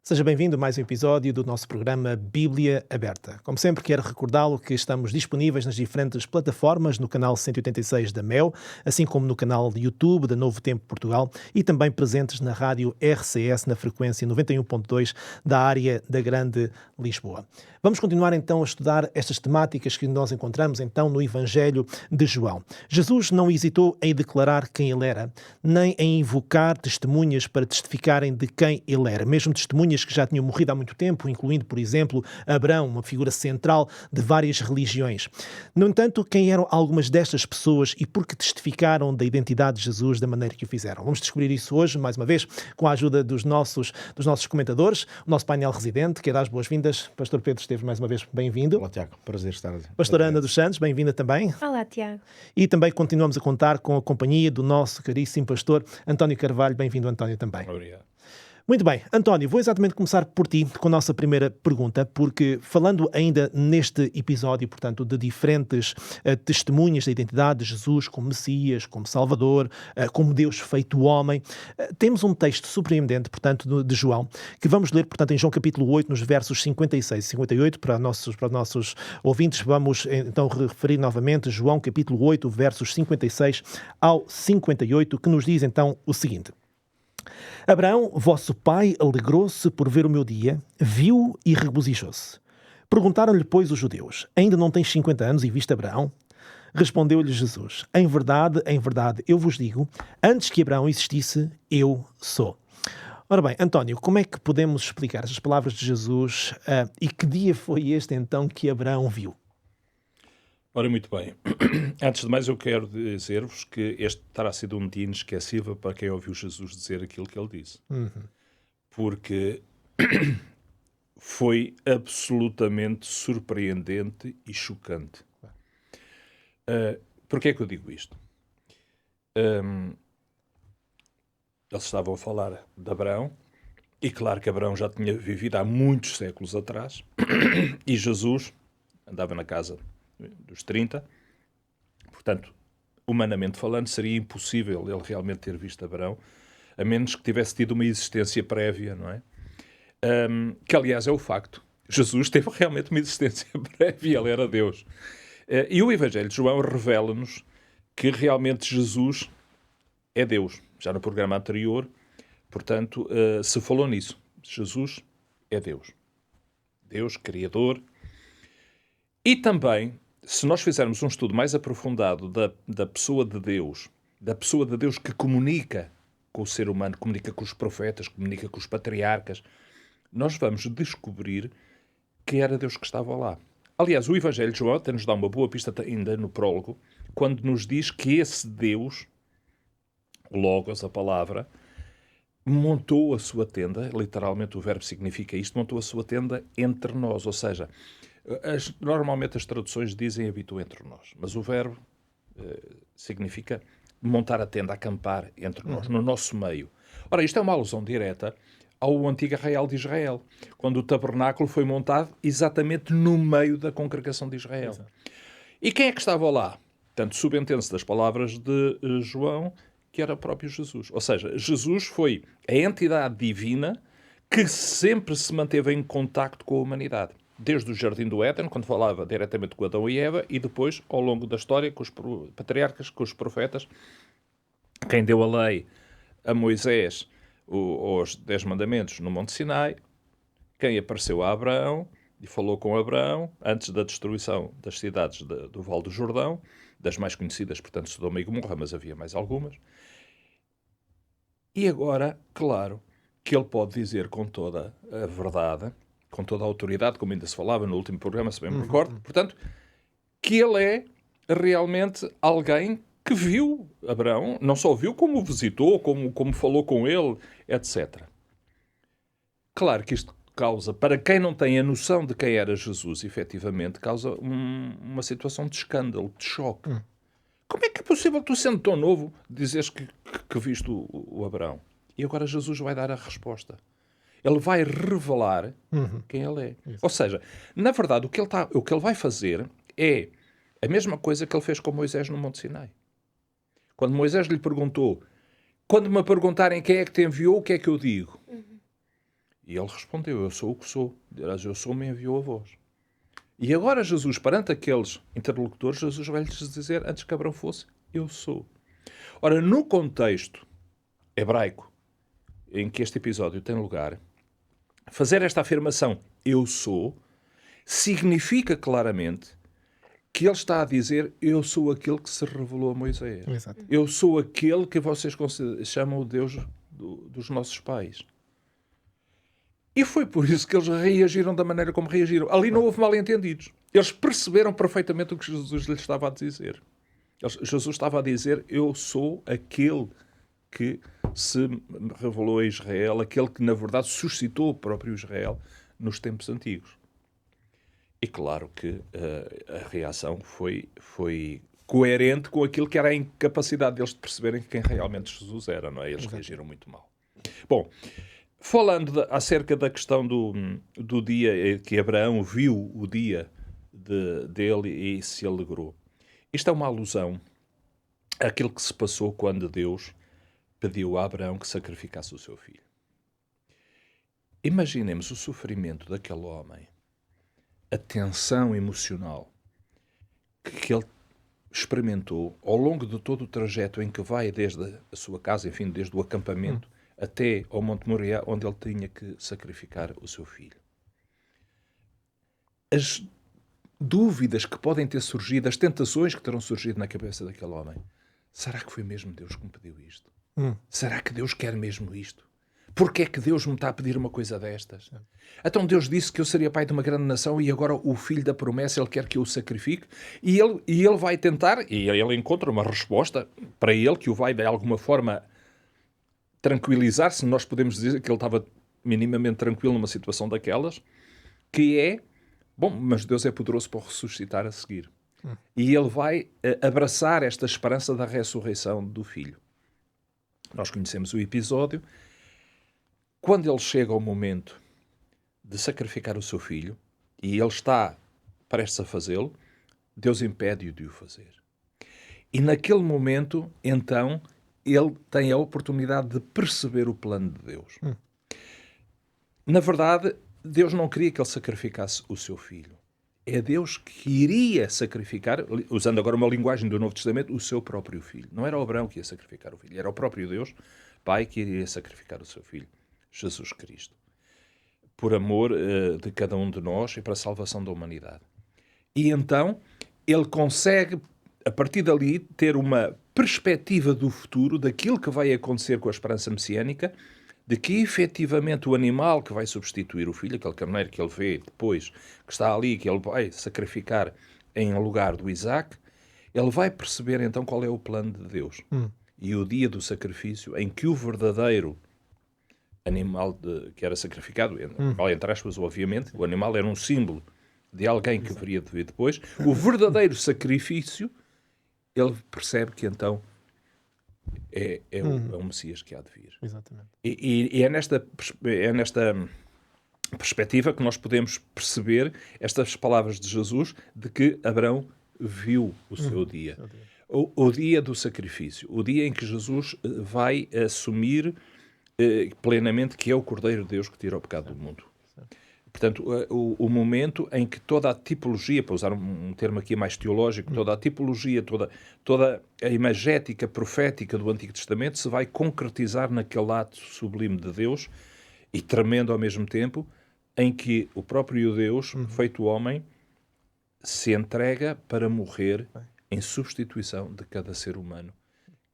Seja bem-vindo a mais um episódio do nosso programa Bíblia Aberta. Como sempre, quero recordá-lo que estamos disponíveis nas diferentes plataformas no canal 186 da MEL, assim como no canal de YouTube da Novo Tempo Portugal e também presentes na rádio RCS na frequência 91.2 da área da Grande Lisboa. Vamos continuar então a estudar estas temáticas que nós encontramos então no Evangelho de João. Jesus não hesitou em declarar quem ele era, nem em invocar testemunhas para testificarem de quem ele era, mesmo testemunhas que já tinham morrido há muito tempo, incluindo, por exemplo, Abraão, uma figura central de várias religiões. No entanto, quem eram algumas destas pessoas e por que testificaram da identidade de Jesus da maneira que o fizeram? Vamos descobrir isso hoje, mais uma vez, com a ajuda dos nossos comentadores, o nosso painel residente. Quero dar as boas-vindas. Pastor Pedro Esteves, mais uma vez, bem-vindo. Olá, Tiago. Prazer estar aqui. Pastora Ana dos Santos, bem-vinda também. Olá, Tiago. E também continuamos a contar com a companhia do nosso caríssimo pastor António Carvalho. Bem-vindo, António, também. Obrigado. Muito bem, António, vou exatamente começar por ti, com a nossa primeira pergunta, porque falando ainda neste episódio, portanto, de diferentes testemunhas da identidade de Jesus como Messias, como Salvador, como Deus feito homem, temos um texto surpreendente, portanto, de João, que vamos ler, portanto, em João capítulo 8, nos versos 56 e 58, para nossos ouvintes, vamos então referir novamente João capítulo 8, versos 56 ao 58, que nos diz então o seguinte: Abraão, vosso pai, alegrou-se por ver o meu dia, viu e regozijou-se. Perguntaram-lhe, pois, os judeus: ainda não tens 50 anos e viste Abraão? Respondeu-lhe Jesus: em verdade, eu vos digo, antes que Abraão existisse, eu sou. Ora bem, António, como é que podemos explicar estas palavras de Jesus e que dia foi este então que Abraão viu? Ora, muito bem. Antes de mais, eu quero dizer-vos que este terá sido um dia inesquecível para quem ouviu Jesus dizer aquilo que ele disse. Porque foi absolutamente surpreendente e chocante. Porquê é que eu digo isto? Eles estavam a falar de Abraão, e claro que Abraão já tinha vivido há muitos séculos atrás, e Jesus andava na casa dos 30, portanto, humanamente falando, seria impossível ele realmente ter visto Abraão, a menos que tivesse tido uma existência prévia, não é? Que, aliás, é o facto. Jesus teve realmente uma existência prévia, ele era Deus. E o Evangelho de João revela-nos que realmente Jesus é Deus. Já no programa anterior, portanto, se falou nisso. Jesus é Deus. Deus, Criador. E também, se nós fizermos um estudo mais aprofundado da pessoa de Deus que comunica com o ser humano, comunica com os profetas, comunica com os patriarcas, nós vamos descobrir que era Deus que estava lá. Aliás, o Evangelho de João até nos dá uma boa pista ainda no prólogo, quando nos diz que esse Deus, o Logos, a palavra, montou a sua tenda, literalmente o verbo significa isto, montou a sua tenda entre nós, ou seja, normalmente as traduções dizem habitou entre nós, mas o verbo significa montar a tenda, acampar entre nós, no nosso meio. Ora, isto é uma alusão direta ao antigo arraial de Israel, quando o tabernáculo foi montado exatamente no meio da congregação de Israel. Exato. E quem é que estava lá? Portanto, subentende-se das palavras de João que era o próprio Jesus. Ou seja, Jesus foi a entidade divina que sempre se manteve em contacto com a humanidade. Desde o Jardim do Éden, quando falava diretamente com Adão e Eva, e depois, ao longo da história, com os patriarcas, com os profetas, quem deu a lei a Moisés, os 10 mandamentos no Monte Sinai, quem apareceu a Abraão e falou com Abraão antes da destruição das cidades do Vale do Jordão, das mais conhecidas, portanto, Sodoma e Gomorra, mas havia mais algumas. E agora, claro, que ele pode dizer com toda a verdade, com toda a autoridade, como ainda se falava no último programa, se bem me recordo, portanto, que ele é realmente alguém que viu Abraão, não só viu, como o visitou, como falou com ele, etc. Claro que isto causa, para quem não tem a noção de quem era Jesus, efetivamente, causa uma situação de escândalo, de choque. Como é que é possível, tu sendo tão novo, dizeres que viste o Abraão? E agora Jesus vai dar a resposta. Ele vai revelar quem ele é. Isso. Ou seja, na verdade, o que ele vai fazer é a mesma coisa que ele fez com Moisés no Monte Sinai. Quando Moisés lhe perguntou, quando me perguntarem quem é que te enviou, o que é que eu digo? E ele respondeu, eu sou o que sou. Aliás, eu sou, me enviou a vós. E agora Jesus, perante aqueles interlocutores, Jesus vai-lhes dizer, antes que Abraão fosse, eu sou. Ora, no contexto hebraico em que este episódio tem lugar, fazer esta afirmação, eu sou, significa claramente que ele está a dizer, eu sou aquele que se revelou a Moisés. Exato. Eu sou aquele que vocês chamam o Deus dos nossos pais. E foi por isso que eles reagiram da maneira como reagiram. Ali não houve mal-entendidos. Eles perceberam perfeitamente o que Jesus lhes estava a dizer. Jesus estava a dizer, eu sou aquele que se revelou a Israel, aquele que, na verdade, suscitou o próprio Israel nos tempos antigos. E claro que a reação foi coerente com aquilo que era a incapacidade deles de perceberem quem realmente Jesus era, não é? Eles reagiram muito mal. Bom, falando acerca da questão do dia que Abraão viu o dia dele e se alegrou. Isto é uma alusão àquilo que se passou quando Deus pediu a Abraão que sacrificasse o seu filho. Imaginemos o sofrimento daquele homem, a tensão emocional que ele experimentou ao longo de todo o trajeto em que vai desde a sua casa, enfim, desde o acampamento, até ao Monte Moriá, onde ele tinha que sacrificar o seu filho. As dúvidas que podem ter surgido, as tentações que terão surgido na cabeça daquele homem. Será que foi mesmo Deus que me pediu isto? Será que Deus quer mesmo isto? Porquê é que Deus me está a pedir uma coisa destas? Então Deus disse que eu seria pai de uma grande nação e agora o filho da promessa, ele quer que eu o sacrifique? E ele vai tentar, e ele encontra uma resposta para ele que o vai de alguma forma tranquilizar, se nós podemos dizer que ele estava minimamente tranquilo numa situação daquelas, que é, bom, mas Deus é poderoso para o ressuscitar a seguir. E ele vai abraçar esta esperança da ressurreição do filho. Nós conhecemos o episódio. Quando ele chega ao momento de sacrificar o seu filho, e ele está prestes a fazê-lo, Deus impede-o de o fazer. E naquele momento, então, ele tem a oportunidade de perceber o plano de Deus. Na verdade, Deus não queria que ele sacrificasse o seu filho. É Deus que iria sacrificar, usando agora uma linguagem do Novo Testamento, o seu próprio filho. Não era Abraão que ia sacrificar o filho, era o próprio Deus, Pai, que iria sacrificar o seu filho, Jesus Cristo, por amor de cada um de nós e para a salvação da humanidade. E então, ele consegue, a partir dali, ter uma perspectiva do futuro, daquilo que vai acontecer com a esperança messiânica, de que efetivamente o animal que vai substituir o filho, aquele carneiro que ele vê depois, que está ali, que ele vai sacrificar em lugar do Isaac, ele vai perceber então qual é o plano de Deus. E o dia do sacrifício, em que o verdadeiro animal que era sacrificado, entre aspas, obviamente, o animal era um símbolo de alguém que viria de vir depois, o verdadeiro sacrifício, ele percebe que então é o Messias que há de vir. Exatamente. E é nesta perspectiva que nós podemos perceber estas palavras de Jesus de que Abraão viu o seu dia. O dia do sacrifício. O dia em que Jesus vai assumir plenamente que é o Cordeiro de Deus que tira o pecado do mundo. Portanto, o momento em que toda a tipologia, para usar um termo aqui mais teológico, toda a tipologia, toda a imagética profética do Antigo Testamento se vai concretizar naquele ato sublime de Deus e tremendo ao mesmo tempo, em que o próprio Deus, feito homem, se entrega para morrer em substituição de cada ser humano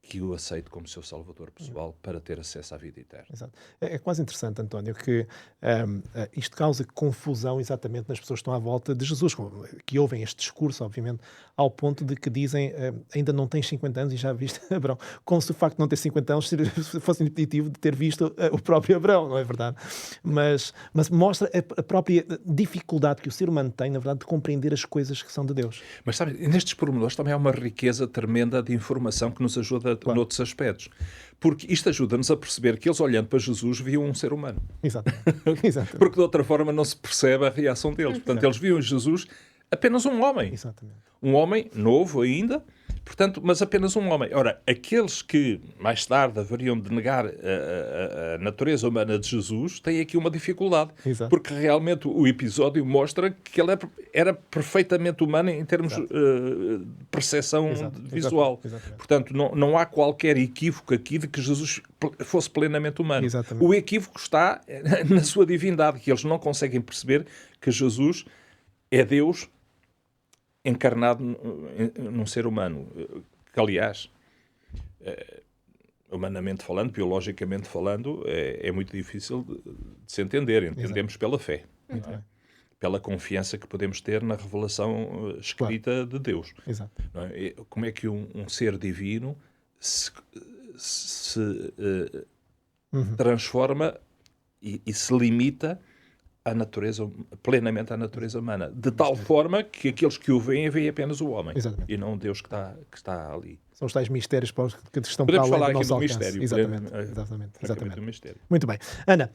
que o aceite como seu salvador pessoal para ter acesso à vida eterna. Exato. É quase interessante, António, que isto causa confusão exatamente nas pessoas que estão à volta de Jesus, que ouvem este discurso, obviamente, ao ponto de que dizem ainda não tens 50 anos e já viste Abraão. Como se o facto de não ter 50 anos fosse impeditivo de ter visto o próprio Abraão, não é verdade? Mas mostra a própria dificuldade que o ser humano tem, na verdade, de compreender as coisas que são de Deus. Mas, sabe, nestes pormenores também há uma riqueza tremenda de informação que nos ajuda noutros aspectos. Porque isto ajuda-nos a perceber que eles, olhando para Jesus, viam um ser humano. Exato. Porque de outra forma não se percebe a reação deles. Portanto, eles viam em Jesus apenas um homem. Exatamente. Um homem novo ainda, Portanto, mas apenas um homem. Ora, aqueles que mais tarde haveriam de negar a natureza humana de Jesus têm aqui uma dificuldade. Exato. Porque realmente o episódio mostra que ele era perfeitamente humano em termos de percepção visual. Exatamente. Portanto, não há qualquer equívoco aqui de que Jesus fosse plenamente humano. Exatamente. O equívoco está na sua divindade, que eles não conseguem perceber que Jesus é Deus encarnado num ser humano, que aliás, humanamente falando, biologicamente falando, é muito difícil de se entender. Entendemos pela fé, pela confiança que podemos ter na revelação escrita de Deus. Exato. Não é? Como é que um ser divino se transforma e se limita plenamente à natureza humana, de tal forma que aqueles que o veem apenas o homem. Exatamente. E não Deus que está ali. São os tais mistérios que estão Podemos para além falar do aqui nosso do alcance. mistério. Exatamente. Do mistério. Muito bem. Ana,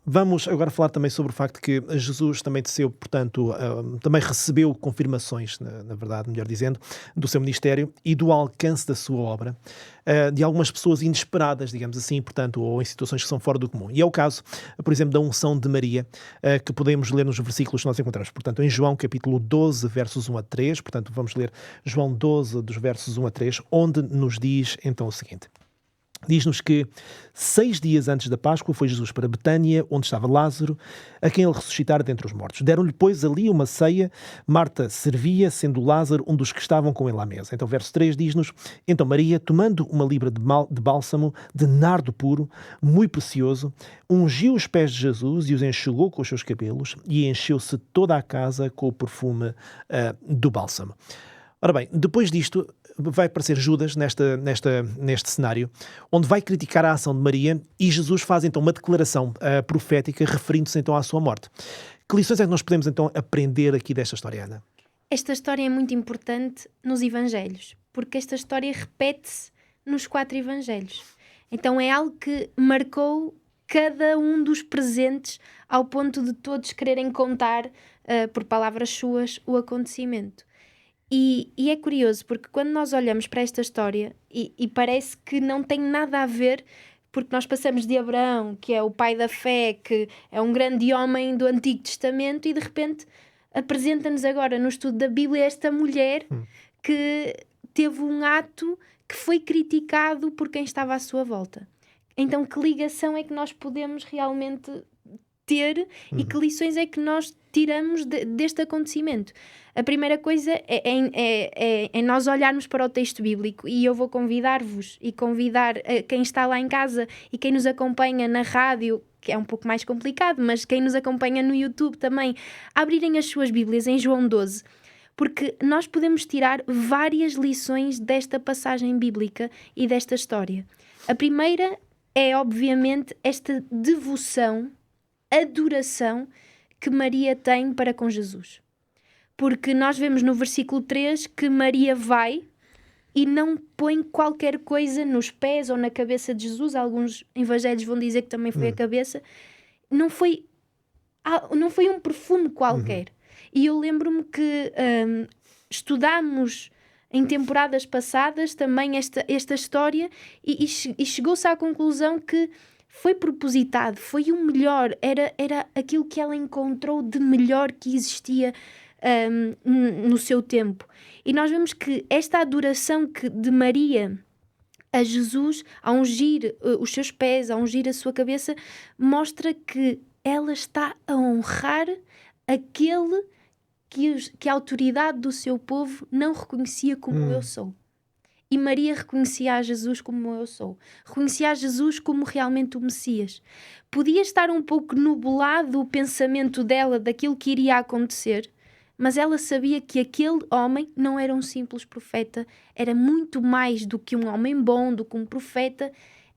vamos agora falar também sobre o facto que Jesus também desceu, portanto, também recebeu confirmações, na verdade, melhor dizendo, do seu ministério e do alcance da sua obra, de algumas pessoas inesperadas, digamos assim, portanto, ou em situações que são fora do comum. E é o caso, por exemplo, da unção de Maria, que podemos ler nos versículos que nós encontramos. Portanto, em João capítulo 12, versos 1 a 3, portanto, vamos ler João 12, dos versos 1 a 3, onde nos diz então o seguinte. Diz-nos que 6 dias antes da Páscoa foi Jesus para Betânia, onde estava Lázaro, a quem ele ressuscitara dentre os mortos. Deram-lhe, pois, ali uma ceia. Marta servia, sendo Lázaro um dos que estavam com ele à mesa. Então, verso 3 diz-nos, então Maria, tomando uma libra de bálsamo, de nardo puro, muito precioso, ungiu os pés de Jesus e os enxugou com os seus cabelos, e encheu-se toda a casa com o perfume do bálsamo. Ora bem, depois disto vai aparecer Judas neste cenário, onde vai criticar a ação de Maria, e Jesus faz então uma declaração profética referindo-se então à sua morte. Que lições é que nós podemos então aprender aqui desta história, Ana? Esta história é muito importante nos Evangelhos, porque esta história repete-se nos 4 Evangelhos. Então é algo que marcou cada um dos presentes ao ponto de todos quererem contar, por palavras suas, o acontecimento. E é curioso, porque quando nós olhamos para esta história, e parece que não tem nada a ver, porque nós passamos de Abraão, que é o pai da fé, que é um grande homem do Antigo Testamento, e de repente apresenta-nos agora no estudo da Bíblia esta mulher que teve um ato que foi criticado por quem estava à sua volta. Então, que ligação é que nós podemos realmente ter e que lições é que nós tiramos deste acontecimento? A primeira coisa é nós olharmos para o texto bíblico, e eu vou convidar-vos e convidar quem está lá em casa e quem nos acompanha na rádio, que é um pouco mais complicado, mas quem nos acompanha no YouTube também, a abrirem as suas Bíblias em João 12, porque nós podemos tirar várias lições desta passagem bíblica e desta história. A primeira é, obviamente, esta devoção, adoração que Maria tem para com Jesus. Porque nós vemos no versículo 3 que Maria vai e não põe qualquer coisa nos pés ou na cabeça de Jesus. Alguns evangelhos vão dizer que também foi a cabeça. Não foi um perfume qualquer. E eu lembro-me que estudámos em temporadas passadas também esta história e chegou-se à conclusão que foi propositado, foi o melhor, era aquilo que ela encontrou de melhor que existia no seu tempo. E nós vemos que esta adoração de Maria a Jesus, a ungir os seus pés, a ungir a sua cabeça, mostra que ela está a honrar aquele que a autoridade do seu povo não reconhecia como eu sou. E Maria reconhecia a Jesus como eu sou. Reconhecia a Jesus como realmente o Messias. Podia estar um pouco nublado o pensamento dela daquilo que iria acontecer, mas ela sabia que aquele homem não era um simples profeta, era muito mais do que um homem bom, do que um profeta,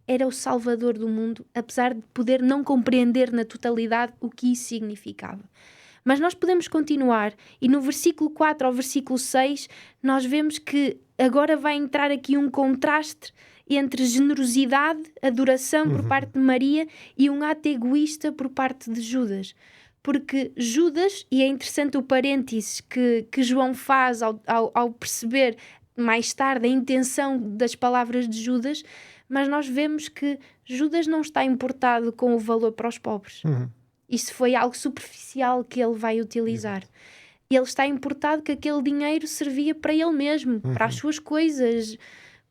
era o Salvador do mundo, apesar de poder não compreender na totalidade o que isso significava. Mas nós podemos continuar, e no versículo 4 ao versículo 6, nós vemos que agora vai entrar aqui um contraste entre generosidade, adoração por parte de Maria e um ato egoísta por parte de Judas. Porque Judas, e é interessante o parênteses que João faz ao perceber mais tarde a intenção das palavras de Judas, mas nós vemos que Judas não está importado com o valor para os pobres. Isso foi algo superficial que ele vai utilizar. Ele está importado que aquele dinheiro servia para ele mesmo, para as suas coisas,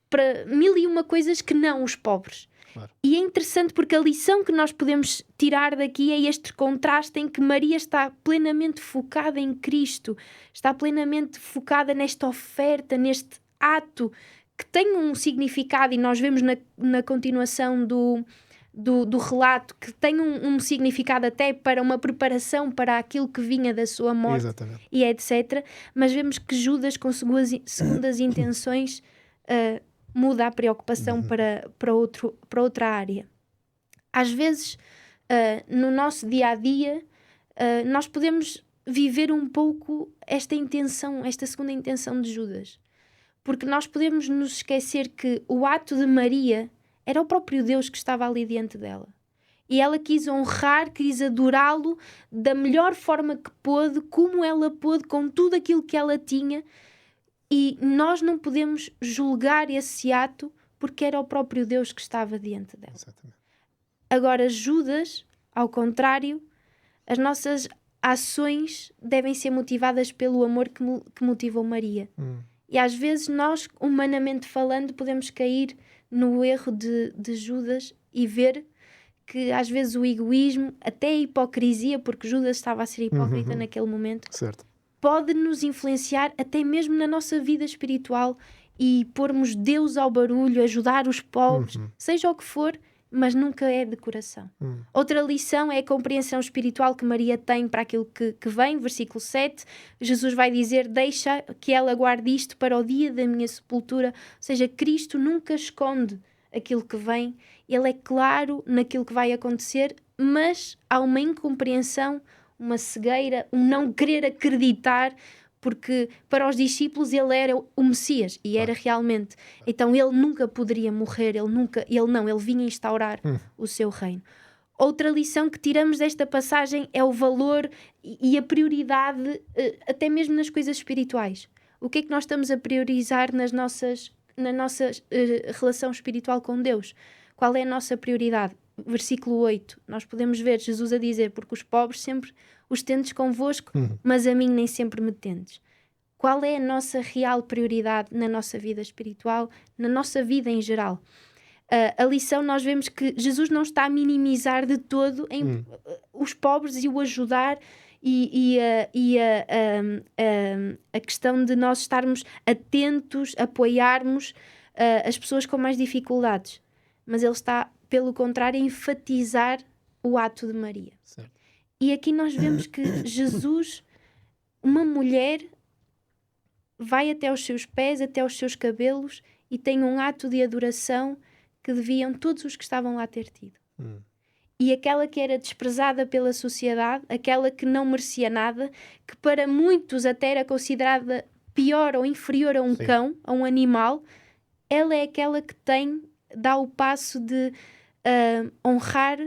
para 1001 coisas que não os pobres. Claro. E é interessante porque a lição que nós podemos tirar daqui é este contraste em que Maria está plenamente focada em Cristo, está plenamente focada nesta oferta, neste ato que tem um significado, e nós vemos na continuação do relato que tem um significado até para uma preparação para aquilo que vinha da sua morte. Exatamente. E etc. Mas vemos que Judas, com segundas intenções, muda a preocupação para outra área. Às vezes, no nosso dia-a-dia, nós podemos viver um pouco esta segunda intenção de Judas. Porque nós podemos nos esquecer que o ato de Maria era o próprio Deus que estava ali diante dela. E ela quis honrar, quis adorá-lo da melhor forma que pôde, como ela pôde, com tudo aquilo que ela tinha. E nós não podemos julgar esse ato porque era o próprio Deus que estava diante dela. Exatamente. Agora, Judas, ao contrário, as nossas ações devem ser motivadas pelo amor que motivou Maria. E às vezes nós, humanamente falando, podemos cair no erro de Judas e ver que às vezes o egoísmo, até a hipocrisia, porque Judas estava a ser hipócrita naquele momento, Certo. pode nos influenciar até mesmo na nossa vida espiritual e pormos Deus ao barulho, ajudar os pobres, seja o que for, mas nunca é de coração. Outra lição é a compreensão espiritual que Maria tem para aquilo que vem, versículo 7. Jesus vai dizer: deixa que ela guarde isto para o dia da minha sepultura. Ou seja, Cristo nunca esconde aquilo que vem. Ele é claro naquilo que vai acontecer, mas há uma incompreensão, uma cegueira, um não querer acreditar, porque para os discípulos ele era o Messias, e era realmente. Então ele nunca poderia morrer, ele vinha instaurar o seu reino. Outra lição que tiramos desta passagem é o valor e a prioridade, até mesmo nas coisas espirituais. O que é que nós estamos a priorizar na nossa relação espiritual com Deus? Qual é a nossa prioridade? Versículo 8, nós podemos ver Jesus a dizer: porque os pobres sempre os tendes convosco, mas a mim nem sempre me tendes. Qual é a nossa real prioridade na nossa vida espiritual, na nossa vida em geral? A lição, nós vemos que Jesus não está a minimizar de todo os pobres e o ajudar e a questão de nós estarmos atentos, apoiarmos as pessoas com mais dificuldades. Mas ele está, pelo contrário, a enfatizar o ato de Maria. Certo. E aqui nós vemos que Jesus, uma mulher, vai até aos seus pés, até aos seus cabelos, e tem um ato de adoração que deviam todos os que estavam lá ter tido. E aquela que era desprezada pela sociedade, aquela que não merecia nada, que para muitos até era considerada pior ou inferior a um cão, a um animal, ela é aquela que dá o passo de honrar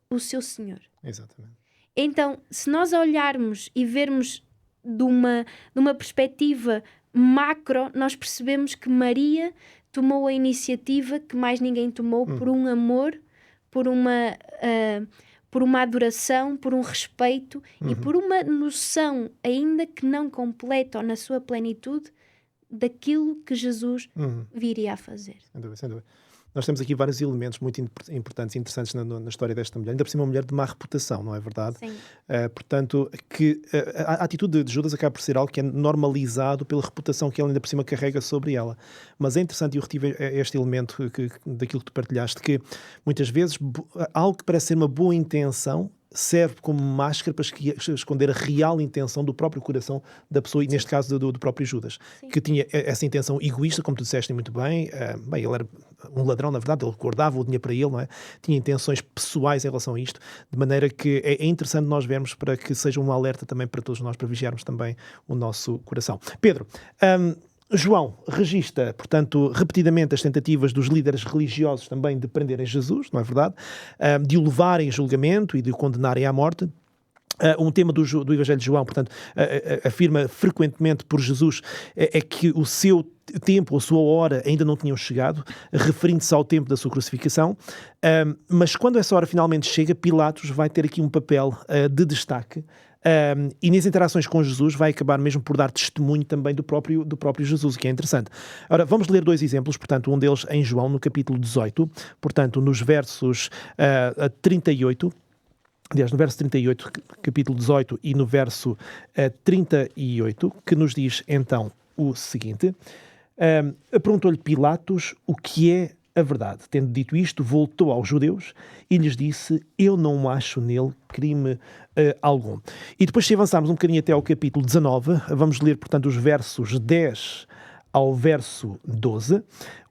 o seu Senhor. Exatamente. Então, se nós olharmos e vermos de uma perspectiva macro, nós percebemos que Maria tomou a iniciativa que mais ninguém tomou, por um amor, por uma adoração, por um respeito e por uma noção, ainda que não completa ou na sua plenitude, daquilo que Jesus viria a fazer. Sem dúvida, sem dúvida. Nós temos aqui vários elementos muito importantes e interessantes na história desta mulher. Ainda por cima, uma mulher de má reputação, não é verdade? Sim. Portanto, que a atitude de Judas acaba por ser algo que é normalizado pela reputação que ele ainda por cima carrega sobre ela. Mas é interessante, e eu retive este elemento daquilo que tu partilhaste, que muitas vezes algo que parece ser uma boa intenção serve como máscara para esconder a real intenção do próprio coração da pessoa, e neste caso do próprio Judas. Sim. Que tinha essa intenção egoísta, como tu disseste muito bem. Ele era um ladrão, na verdade, ele guardava o dinheiro para ele, não é? Tinha intenções pessoais em relação a isto, de maneira que é interessante nós vermos, para que seja um alerta também para todos nós, para vigiarmos também o nosso coração. Pedro, João registra, portanto, repetidamente as tentativas dos líderes religiosos também de prenderem Jesus, não é verdade? De o levarem a julgamento e de o condenarem à morte. Um tema do Evangelho de João, portanto, afirma frequentemente por Jesus, é que o seu tempo ou a sua hora ainda não tinham chegado, referindo-se ao tempo da sua crucificação, mas quando essa hora finalmente chega, Pilatos vai ter aqui um papel de destaque. E nas interações com Jesus vai acabar mesmo por dar testemunho também do próprio Jesus, o que é interessante. Ora, vamos ler 2 exemplos, portanto, um deles em João, no capítulo 18, portanto, nos versos 38, aliás, no verso 38, capítulo 18, e no verso 38, que nos diz então o seguinte: perguntou-lhe Pilatos o que é a verdade. Tendo dito isto, voltou aos judeus e lhes disse: eu não acho nele crime algum. E depois, se avançarmos um bocadinho até ao capítulo 19, vamos ler, portanto, os versos 10 ao verso 12,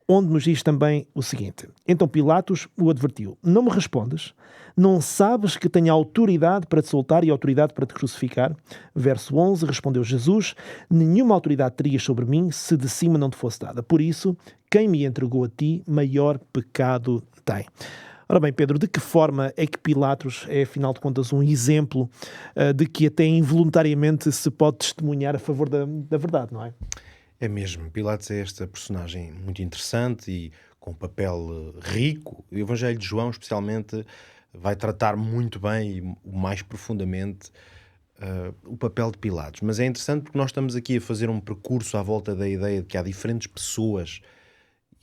onde nos diz também o seguinte: então Pilatos o advertiu: não me respondes? Não sabes que tenho autoridade para te soltar e autoridade para te crucificar? Verso 11, respondeu Jesus: nenhuma autoridade terias sobre mim se de cima não te fosse dada. Por isso, quem me entregou a ti, maior pecado tem. Ora bem, Pedro, de que forma é que Pilatos é, afinal de contas, um exemplo de que até involuntariamente se pode testemunhar a favor da verdade, não é? É mesmo. Pilatos é esta personagem muito interessante e com um papel rico. O Evangelho de João, especialmente, vai tratar muito bem e o mais profundamente o papel de Pilatos. Mas é interessante porque nós estamos aqui a fazer um percurso à volta da ideia de que há diferentes pessoas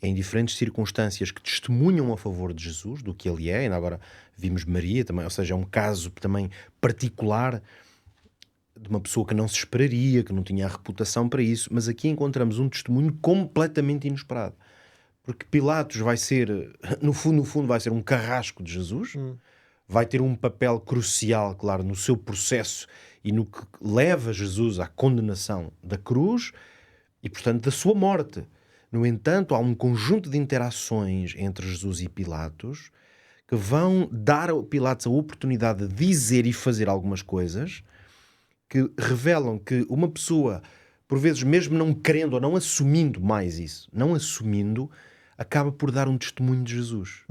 em diferentes circunstâncias que testemunham a favor de Jesus, do que ele é. Ainda agora vimos Maria também, ou seja, é um caso também particular de uma pessoa que não se esperaria, que não tinha a reputação para isso, mas aqui encontramos um testemunho completamente inesperado. Porque Pilatos vai ser, no fundo vai ser um carrasco de Jesus, vai ter um papel crucial, claro, no seu processo e no que leva Jesus à condenação da cruz e, portanto, da sua morte. No entanto, há um conjunto de interações entre Jesus e Pilatos que vão dar a Pilatos a oportunidade de dizer e fazer algumas coisas que revelam que uma pessoa, por vezes mesmo não querendo ou não assumindo mais isso, não assumindo, acaba por dar um testemunho de Jesus.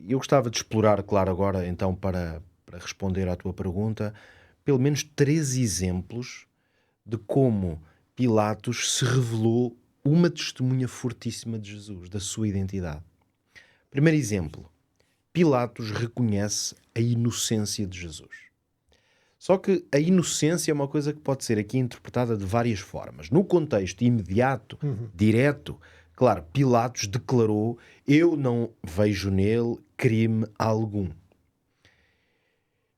Eu gostava de explorar, claro, agora então para responder à tua pergunta, pelo menos 3 exemplos de como Pilatos se revelou uma testemunha fortíssima de Jesus, da sua identidade. Primeiro exemplo, Pilatos reconhece a inocência de Jesus. Só que a inocência é uma coisa que pode ser aqui interpretada de várias formas. No contexto imediato, direto, claro, Pilatos declarou: eu não vejo nele crime algum.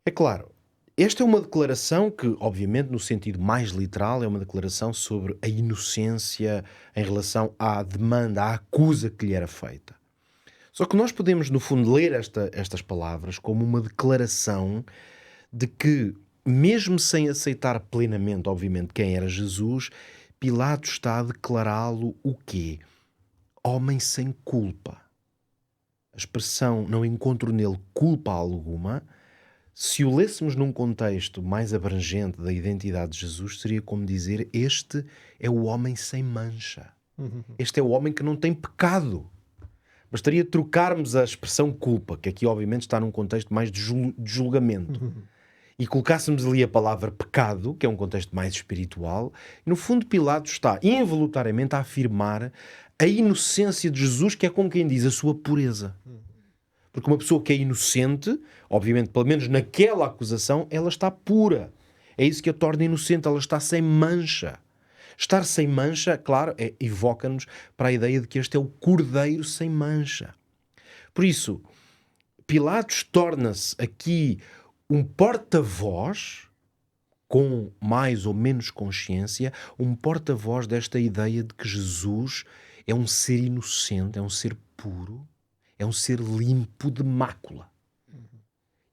É claro, esta é uma declaração que, obviamente, no sentido mais literal, é uma declaração sobre a inocência em relação à demanda, à acusa que lhe era feita. Só que nós podemos, no fundo, ler estas palavras como uma declaração de que, mesmo sem aceitar plenamente, obviamente, quem era Jesus, Pilatos está a declará-lo o quê? Homem sem culpa. A expressão "não encontro nele culpa alguma", se o lêssemos num contexto mais abrangente da identidade de Jesus, seria como dizer: este é o homem sem mancha. Este é o homem que não tem pecado. Bastaria trocarmos a expressão culpa, que aqui obviamente está num contexto mais de julgamento, e colocássemos ali a palavra pecado, que é um contexto mais espiritual, e no fundo Pilatos está involuntariamente a afirmar a inocência de Jesus, que é como quem diz a sua pureza. Porque uma pessoa que é inocente, obviamente, pelo menos naquela acusação, ela está pura. É isso que a torna inocente, ela está sem mancha. Estar sem mancha, claro, evoca-nos para a ideia de que este é o Cordeiro sem mancha. Por isso, Pilatos torna-se aqui um porta-voz, com mais ou menos consciência, um porta-voz desta ideia de que Jesus é um ser inocente, é um ser puro, é um ser limpo de mácula.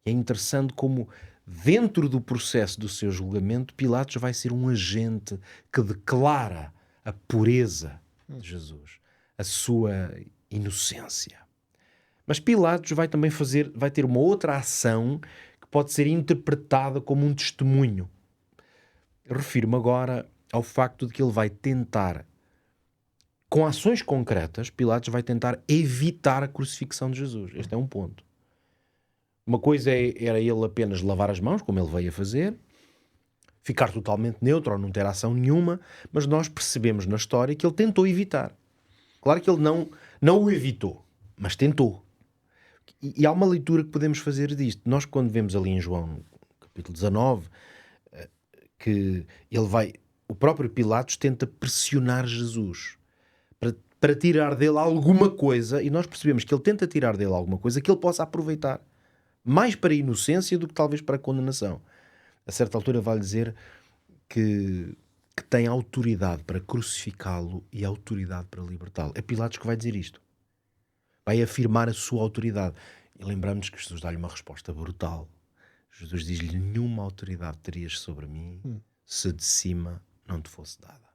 É interessante como, dentro do processo do seu julgamento, Pilatos vai ser um agente que declara a pureza de Jesus, a sua inocência. Mas Pilatos vai também ter uma outra ação que pode ser interpretada como um testemunho. Refiro-me agora ao facto de que ele vai tentar, com ações concretas, Pilatos vai tentar evitar a crucifixão de Jesus. Este é um ponto. Uma coisa era ele apenas lavar as mãos, como ele veio a fazer. ficar totalmente neutro ou não ter ação nenhuma, mas nós percebemos na história que ele tentou evitar. Claro que ele não o evitou, mas tentou. E há uma leitura que podemos fazer disto. Nós, quando vemos ali em João, capítulo 19, que o próprio Pilatos tenta pressionar Jesus para tirar dele alguma coisa, e nós percebemos que ele tenta tirar dele alguma coisa que ele possa aproveitar, mais para a inocência do que talvez para a condenação. A certa altura vai dizer que tem autoridade para crucificá-lo e autoridade para libertá-lo. É Pilatos que vai dizer isto. Vai afirmar a sua autoridade. E lembramos que Jesus dá-lhe uma resposta brutal. Jesus diz-lhe: nenhuma autoridade terias sobre mim se de cima não te fosse dada.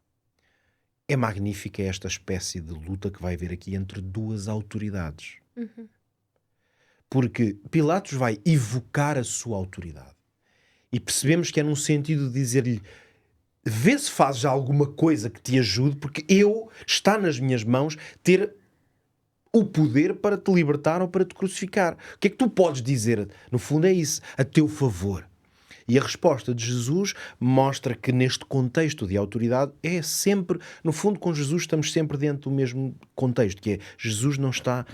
É magnífica esta espécie de luta que vai haver aqui entre duas autoridades. Porque Pilatos vai evocar a sua autoridade. E percebemos que é num sentido de dizer-lhe: vê se fazes alguma coisa que te ajude, porque está nas minhas mãos ter o poder para te libertar ou para te crucificar. O que é que tu podes dizer? No fundo é isso, a teu favor. E a resposta de Jesus mostra que neste contexto de autoridade é sempre, no fundo com Jesus estamos sempre dentro do mesmo contexto, que é Jesus não está,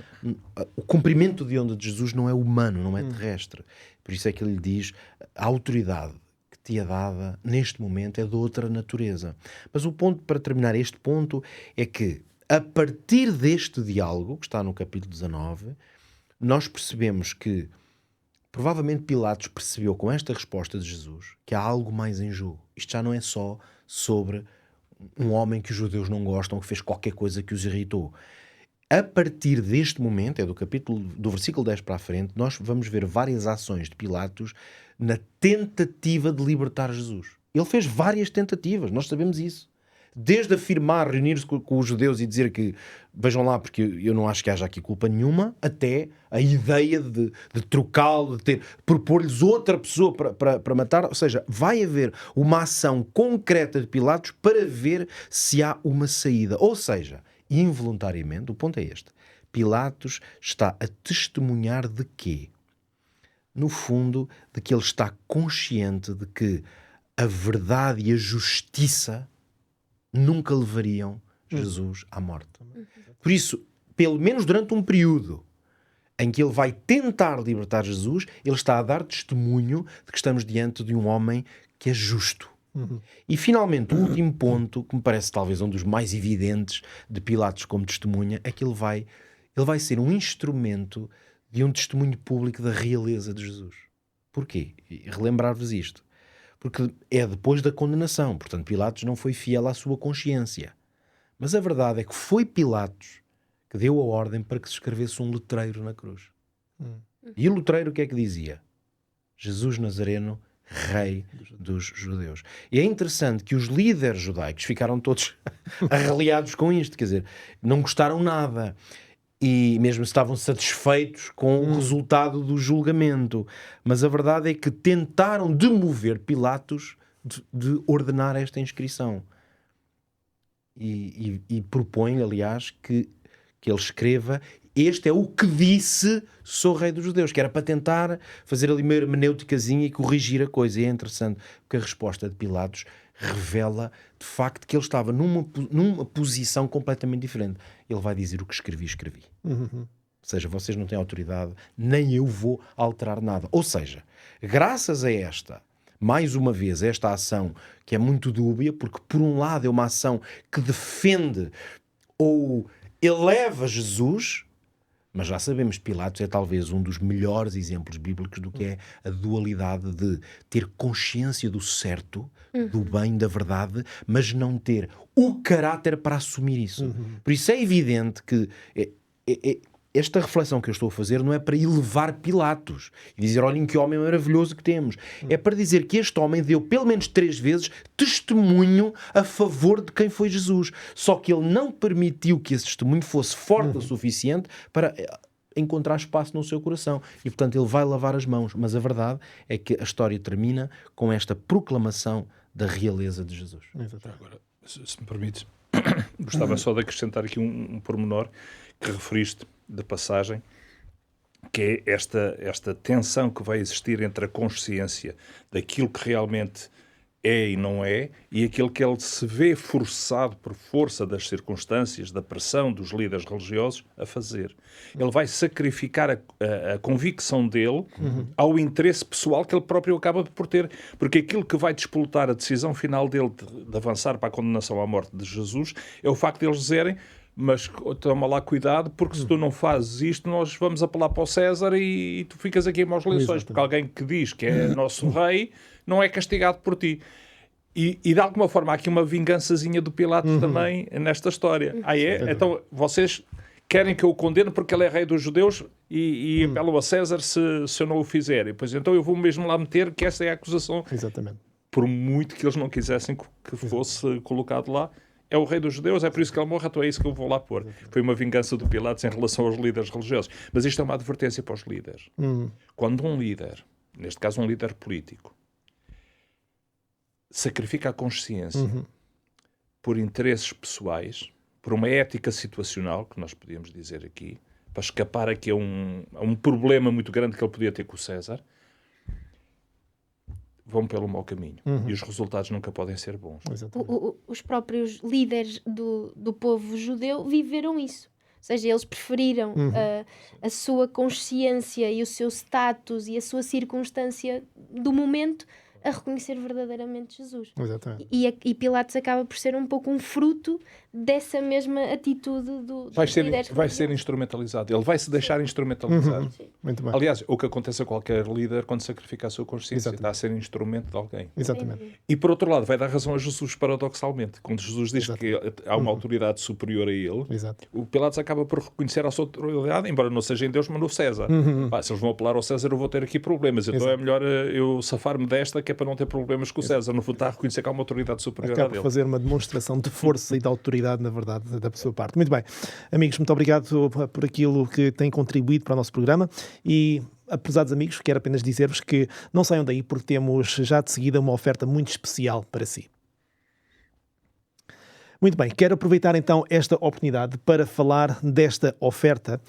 o comprimento de onda de Jesus não é humano, não é terrestre. Por isso é que ele lhe diz: a autoridade que te é dada neste momento é de outra natureza. Mas o ponto, para terminar este ponto, é que a partir deste diálogo, que está no capítulo 19, nós percebemos que provavelmente Pilatos percebeu com esta resposta de Jesus que há algo mais em jogo. Isto já não é só sobre um homem que os judeus não gostam, que fez qualquer coisa que os irritou. A partir deste momento, do versículo 10 para a frente, nós vamos ver várias ações de Pilatos na tentativa de libertar Jesus. Ele fez várias tentativas, nós sabemos isso. Desde afirmar, reunir-se com os judeus e dizer que, vejam lá, porque eu não acho que haja aqui culpa nenhuma, até a ideia de trocá-lo, de propor-lhes outra pessoa para matar. Ou seja, vai haver uma ação concreta de Pilatos para ver se há uma saída. Ou seja, involuntariamente, o ponto é este: Pilatos está a testemunhar de quê? No fundo, de que ele está consciente de que a verdade e a justiça nunca levariam Jesus à morte. Por isso, pelo menos durante um período em que ele vai tentar libertar Jesus, ele está a dar testemunho de que estamos diante de um homem que é justo. E finalmente, o último ponto, que me parece talvez um dos mais evidentes de Pilatos como testemunha, é que ele vai ser um instrumento de um testemunho público da realeza de Jesus. Porquê? E relembrar-vos isto. Porque é depois da condenação. Portanto, Pilatos não foi fiel à sua consciência. Mas a verdade é que foi Pilatos que deu a ordem para que se escrevesse um letreiro na cruz. E o letreiro o que é que dizia? Jesus Nazareno, Rei dos Judeus. E é interessante que os líderes judaicos ficaram todos arreliados com isto. Quer dizer, não gostaram nada. E mesmo estavam satisfeitos com o resultado do julgamento. Mas a verdade é que tentaram demover Pilatos de ordenar esta inscrição. E propõe, aliás, que ele escreva: este é o que disse, sou rei dos judeus, que era para tentar fazer ali uma hermenêuticazinha e corrigir a coisa. E é interessante, porque a resposta de Pilatos revela, de facto, que ele estava numa posição completamente diferente. Ele vai dizer: o que escrevi, escrevi. Ou seja, vocês não têm autoridade, nem eu vou alterar nada. Ou seja, graças a mais uma vez, esta ação que é muito dúbia, porque por um lado é uma ação que defende ou eleva Jesus, mas já sabemos que Pilatos é talvez um dos melhores exemplos bíblicos do que é a dualidade de ter consciência do certo, do bem, da verdade, mas não ter o caráter para assumir isso. Por isso é evidente que esta reflexão que eu estou a fazer não é para elevar Pilatos e dizer: olhem que homem maravilhoso que temos. É para dizer que este homem deu pelo menos 3 vezes testemunho a favor de quem foi Jesus. Só que ele não permitiu que esse testemunho fosse forte o suficiente para encontrar espaço no seu coração. E, portanto, ele vai lavar as mãos. Mas a verdade é que a história termina com esta proclamação da realeza de Jesus. Agora, se me permites, gostava só de acrescentar aqui um pormenor que referiste da passagem, que é esta tensão que vai existir entre a consciência daquilo que realmente é e não é, e aquilo que ele se vê forçado por força das circunstâncias, da pressão dos líderes religiosos a fazer. Ele vai sacrificar a convicção dele ao interesse pessoal que ele próprio acaba por ter. Porque aquilo que vai disputar a decisão final dele de avançar para a condenação à morte de Jesus é o facto de eles dizerem: mas toma lá cuidado, porque se tu não fazes isto, nós vamos apelar para o César e tu ficas aqui em maus lençóis, porque alguém que diz que é nosso rei não é castigado por ti. E de alguma forma há aqui uma vingançazinha do Pilatos também nesta história. Então vocês querem que eu o condene porque ele é rei dos judeus e apelam a César se eu não o fizer. E depois então eu vou mesmo lá meter que essa é a acusação. Exatamente. Por muito que eles não quisessem que fosse colocado lá. É o rei dos judeus, é por isso que ele morre, então é isso que eu vou lá pôr. Foi uma vingança do Pilatos em relação aos líderes religiosos. Mas isto é uma advertência para os líderes. Quando um líder, neste caso um líder político, sacrifica a consciência por interesses pessoais, por uma ética situacional, que nós podíamos dizer aqui, para escapar aqui a um problema muito grande que ele podia ter com o César, vão pelo mau caminho. E os resultados nunca podem ser bons. Os próprios líderes do povo judeu viveram isso. Ou seja, eles preferiram a sua consciência e o seu status e a sua circunstância do momento a reconhecer verdadeiramente Jesus. Exatamente. E Pilatos acaba por ser um pouco um fruto dessa mesma atitude dos líderes. Vai ser instrumentalizado. Ele vai se deixar instrumentalizar. Muito bem. Aliás, o que acontece a qualquer líder quando sacrifica a sua consciência. Exatamente. Está a ser instrumento de alguém. Exatamente. E por outro lado, vai dar razão a Jesus paradoxalmente. Quando Jesus diz que há uma autoridade superior a ele, Exato. o Pilatos acaba por reconhecer a sua autoridade, embora não seja em Deus, mas no César. Se eles vão apelar ao César, eu vou ter aqui problemas. Então é melhor eu safar-me desta, que é para não ter problemas com o César. No fundo, está a reconhecer que há uma autoridade superior Acaba a dele. por fazer uma demonstração de força e de autoridade, na verdade, da sua parte. Muito bem. Amigos, muito obrigado por aquilo que têm contribuído para o nosso programa e, aprezados amigos, quero apenas dizer-vos que não saiam daí porque temos já de seguida uma oferta muito especial para si. Muito bem, quero aproveitar então esta oportunidade para falar desta oferta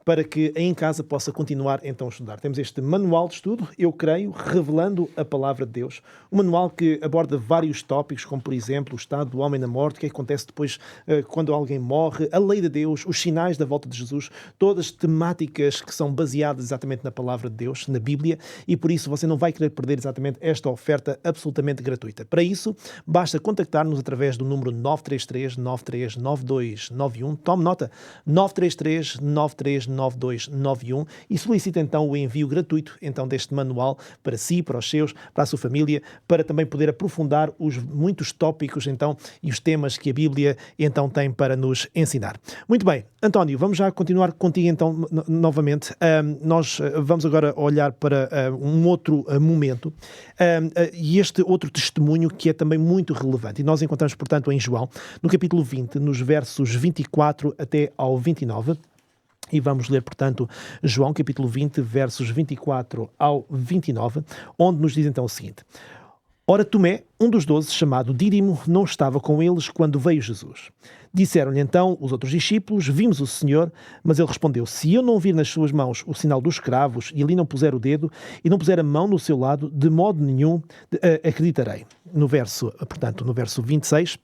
para que em casa possa continuar então a estudar. Temos este manual de estudo, eu creio, revelando a palavra de Deus. Um manual que aborda vários tópicos, como por exemplo o estado do homem na morte, o que acontece depois quando alguém morre, a lei de Deus, os sinais da volta de Jesus, todas temáticas que são baseadas exatamente na palavra de Deus, na Bíblia, e por isso você não vai querer perder exatamente esta oferta absolutamente gratuita. Para isso, basta contactar-nos através do número 933-939291. Tome nota, 933-939291 e solicita então o envio gratuito então deste manual para si, para os seus, para a sua família, para também poder aprofundar os muitos tópicos então e os temas que a Bíblia então tem para nos ensinar. Muito bem, António, vamos já continuar contigo então novamente. Nós vamos agora olhar para um outro momento e este outro testemunho que é também muito relevante. E nós encontramos, portanto, em João, no capítulo 20, nos versos 24 até ao 29. E vamos ler, portanto, João, capítulo 20, versos 24 ao 29, onde nos diz então o seguinte: Ora, Tomé, um dos 12, chamado Dídimo, não estava com eles quando veio Jesus. Disseram-lhe então os outros discípulos: Vimos o Senhor. Mas ele respondeu: Se eu não vir nas suas mãos o sinal dos cravos e ali não puser o dedo e não puser a mão no seu lado, de modo nenhum acreditarei. No verso 26...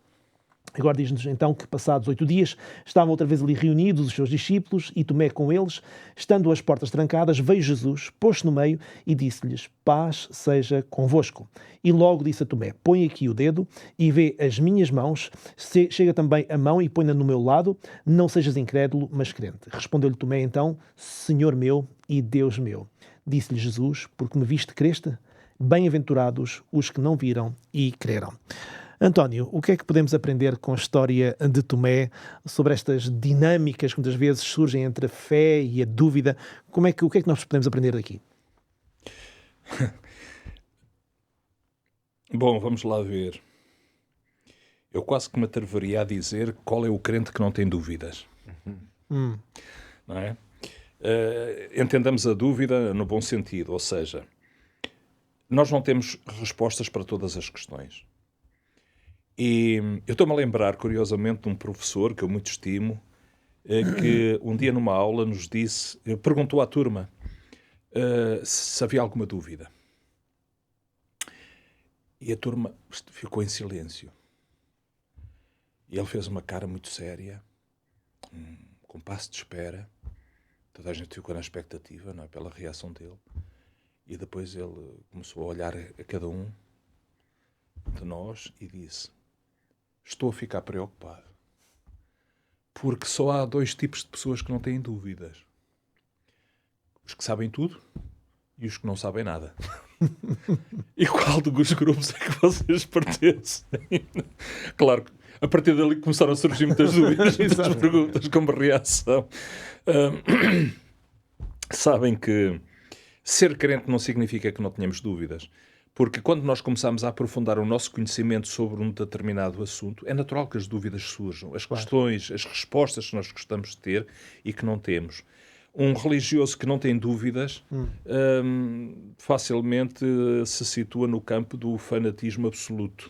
Agora diz-nos então que passados 8 dias estavam outra vez ali reunidos os seus discípulos e Tomé com eles. Estando as portas trancadas, veio Jesus, pôs-se no meio e disse-lhes: Paz seja convosco. E logo disse a Tomé: Põe aqui o dedo e vê as minhas mãos, chega também a mão e põe-na no meu lado, não sejas incrédulo, mas crente. Respondeu-lhe Tomé então: Senhor meu e Deus meu. Disse-lhe Jesus: Porque me viste, creste? Bem-aventurados os que não viram e creram. António, o que é que podemos aprender com a história de Tomé sobre estas dinâmicas que muitas vezes surgem entre a fé e a dúvida? O que é que nós podemos aprender daqui? Bom, vamos lá ver. Eu quase que me atreveria a dizer qual é o crente que não tem dúvidas. Não é? Entendamos a dúvida no bom sentido, ou seja, nós não temos respostas para todas as questões. E eu estou-me a lembrar, curiosamente, de um professor que eu muito estimo, que um dia numa aula nos disse, perguntou à turma se havia alguma dúvida. E a turma ficou em silêncio. E ele fez uma cara muito séria, um compasso de espera. Toda a gente ficou na expectativa, não é? Pela reação dele. E depois ele começou a olhar a cada um de nós e disse: estou a ficar preocupado. Porque só há 2 tipos de pessoas que não têm dúvidas. Os que sabem tudo e os que não sabem nada. E qual dos grupos é que vocês pertencem? Claro que a partir dali começaram a surgir muitas dúvidas, muitas perguntas como reação. Sabem que ser crente não significa que não tenhamos dúvidas. Porque quando nós começamos a aprofundar o nosso conhecimento sobre um determinado assunto, é natural que as dúvidas surjam, as questões, as respostas que nós gostamos de ter e que não temos. Um religioso que não tem dúvidas facilmente se situa no campo do fanatismo absoluto,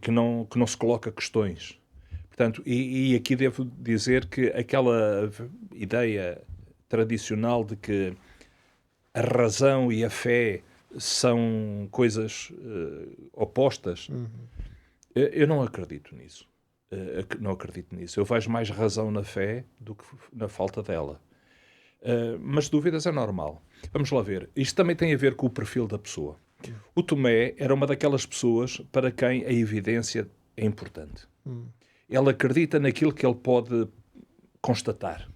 que não se coloca questões. Portanto, e aqui devo dizer que aquela ideia tradicional de que a razão e a fé são coisas opostas, eu não acredito nisso. Não acredito nisso. Eu vejo mais razão na fé do que na falta dela. Mas dúvidas é normal. Vamos lá ver. Isto também tem a ver com o perfil da pessoa. O Tomé era uma daquelas pessoas para quem a evidência é importante. Ele acredita naquilo que ele pode constatar.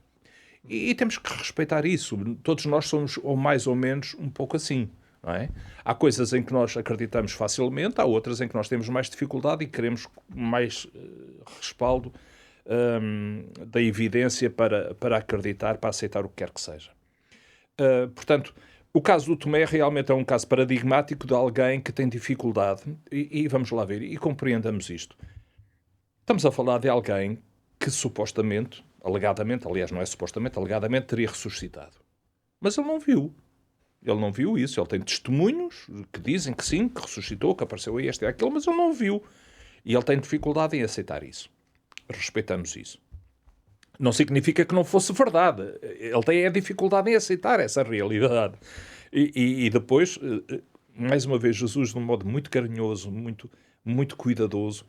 E temos que respeitar isso. Todos nós somos, ou mais ou menos, um pouco assim. Não é? Há coisas em que nós acreditamos facilmente, há outras em que nós temos mais dificuldade e queremos mais respaldo da evidência para acreditar, para aceitar o que quer que seja. Portanto, o caso do Tomé realmente é um caso paradigmático de alguém que tem dificuldade, e vamos lá ver, e compreendamos isto. Estamos a falar de alguém que supostamente, alegadamente, aliás não é supostamente, alegadamente teria ressuscitado. Mas ele não viu. Ele não viu isso. Ele tem testemunhos que dizem que sim, que ressuscitou, que apareceu a este e aquele, mas ele não viu. E ele tem dificuldade em aceitar isso. Respeitamos isso. Não significa que não fosse verdade. Ele tem a dificuldade em aceitar essa realidade. E depois, mais uma vez, Jesus, de um modo muito carinhoso, muito cuidadoso,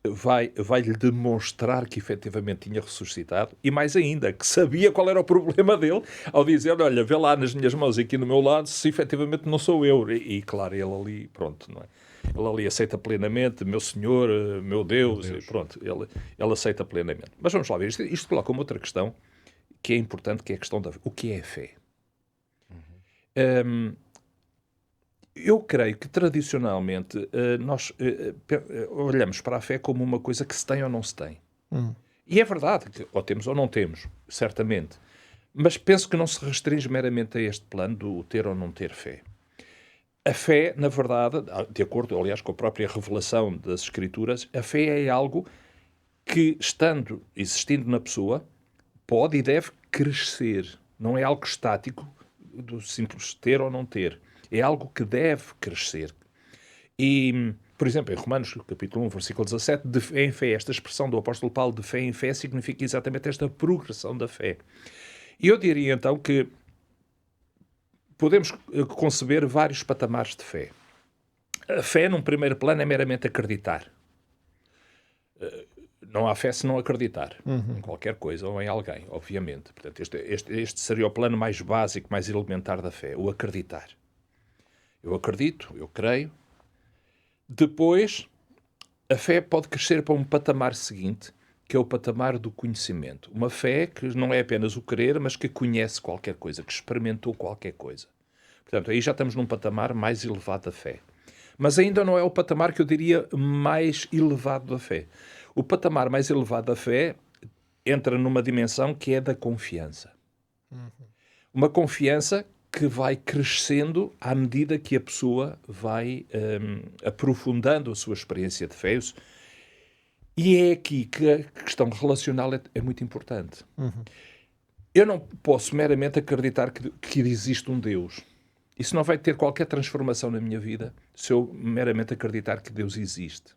vai-lhe demonstrar que efetivamente tinha ressuscitado, e mais ainda, que sabia qual era o problema dele, ao dizer, olha, vê lá nas minhas mãos e aqui no meu lado, se efetivamente não sou eu. E claro, ele ali, pronto, não é? Ele ali aceita plenamente, meu Senhor, meu Deus. E pronto, ele aceita plenamente. Mas vamos lá ver, isto coloca uma outra questão que é importante, que é a questão o que é a fé. Eu creio que tradicionalmente nós olhamos para a fé como uma coisa que se tem ou não se tem. E é verdade que ou temos ou não temos, certamente. Mas penso que não se restringe meramente a este plano do ter ou não ter fé. A fé, na verdade, de acordo, aliás, com a própria revelação das Escrituras, a fé é algo que, existindo na pessoa, pode e deve crescer. Não é algo estático do simples ter ou não ter. É algo que deve crescer. E, por exemplo, em Romanos, capítulo 1, versículo 17, de fé em fé, esta expressão do apóstolo Paulo de fé em fé significa exatamente esta progressão da fé. E eu diria, então, que podemos conceber vários patamares de fé. A fé, num primeiro plano, é meramente acreditar. Não há fé se não acreditar em qualquer coisa ou em alguém, obviamente. Portanto, este seria o plano mais básico, mais elementar da fé, o acreditar. Eu acredito, eu creio. Depois, a fé pode crescer para um patamar seguinte, que é o patamar do conhecimento. Uma fé que não é apenas o crer, mas que conhece qualquer coisa, que experimentou qualquer coisa. Portanto, aí já estamos num patamar mais elevado da fé. Mas ainda não é o patamar que eu diria mais elevado da fé. O patamar mais elevado da fé entra numa dimensão que é da confiança. Uma confiança que vai crescendo à medida que a pessoa vai aprofundando a sua experiência de fé. E é aqui que a questão relacional é muito importante. Eu não posso meramente acreditar que existe um Deus. Isso não vai ter qualquer transformação na minha vida se eu meramente acreditar que Deus existe.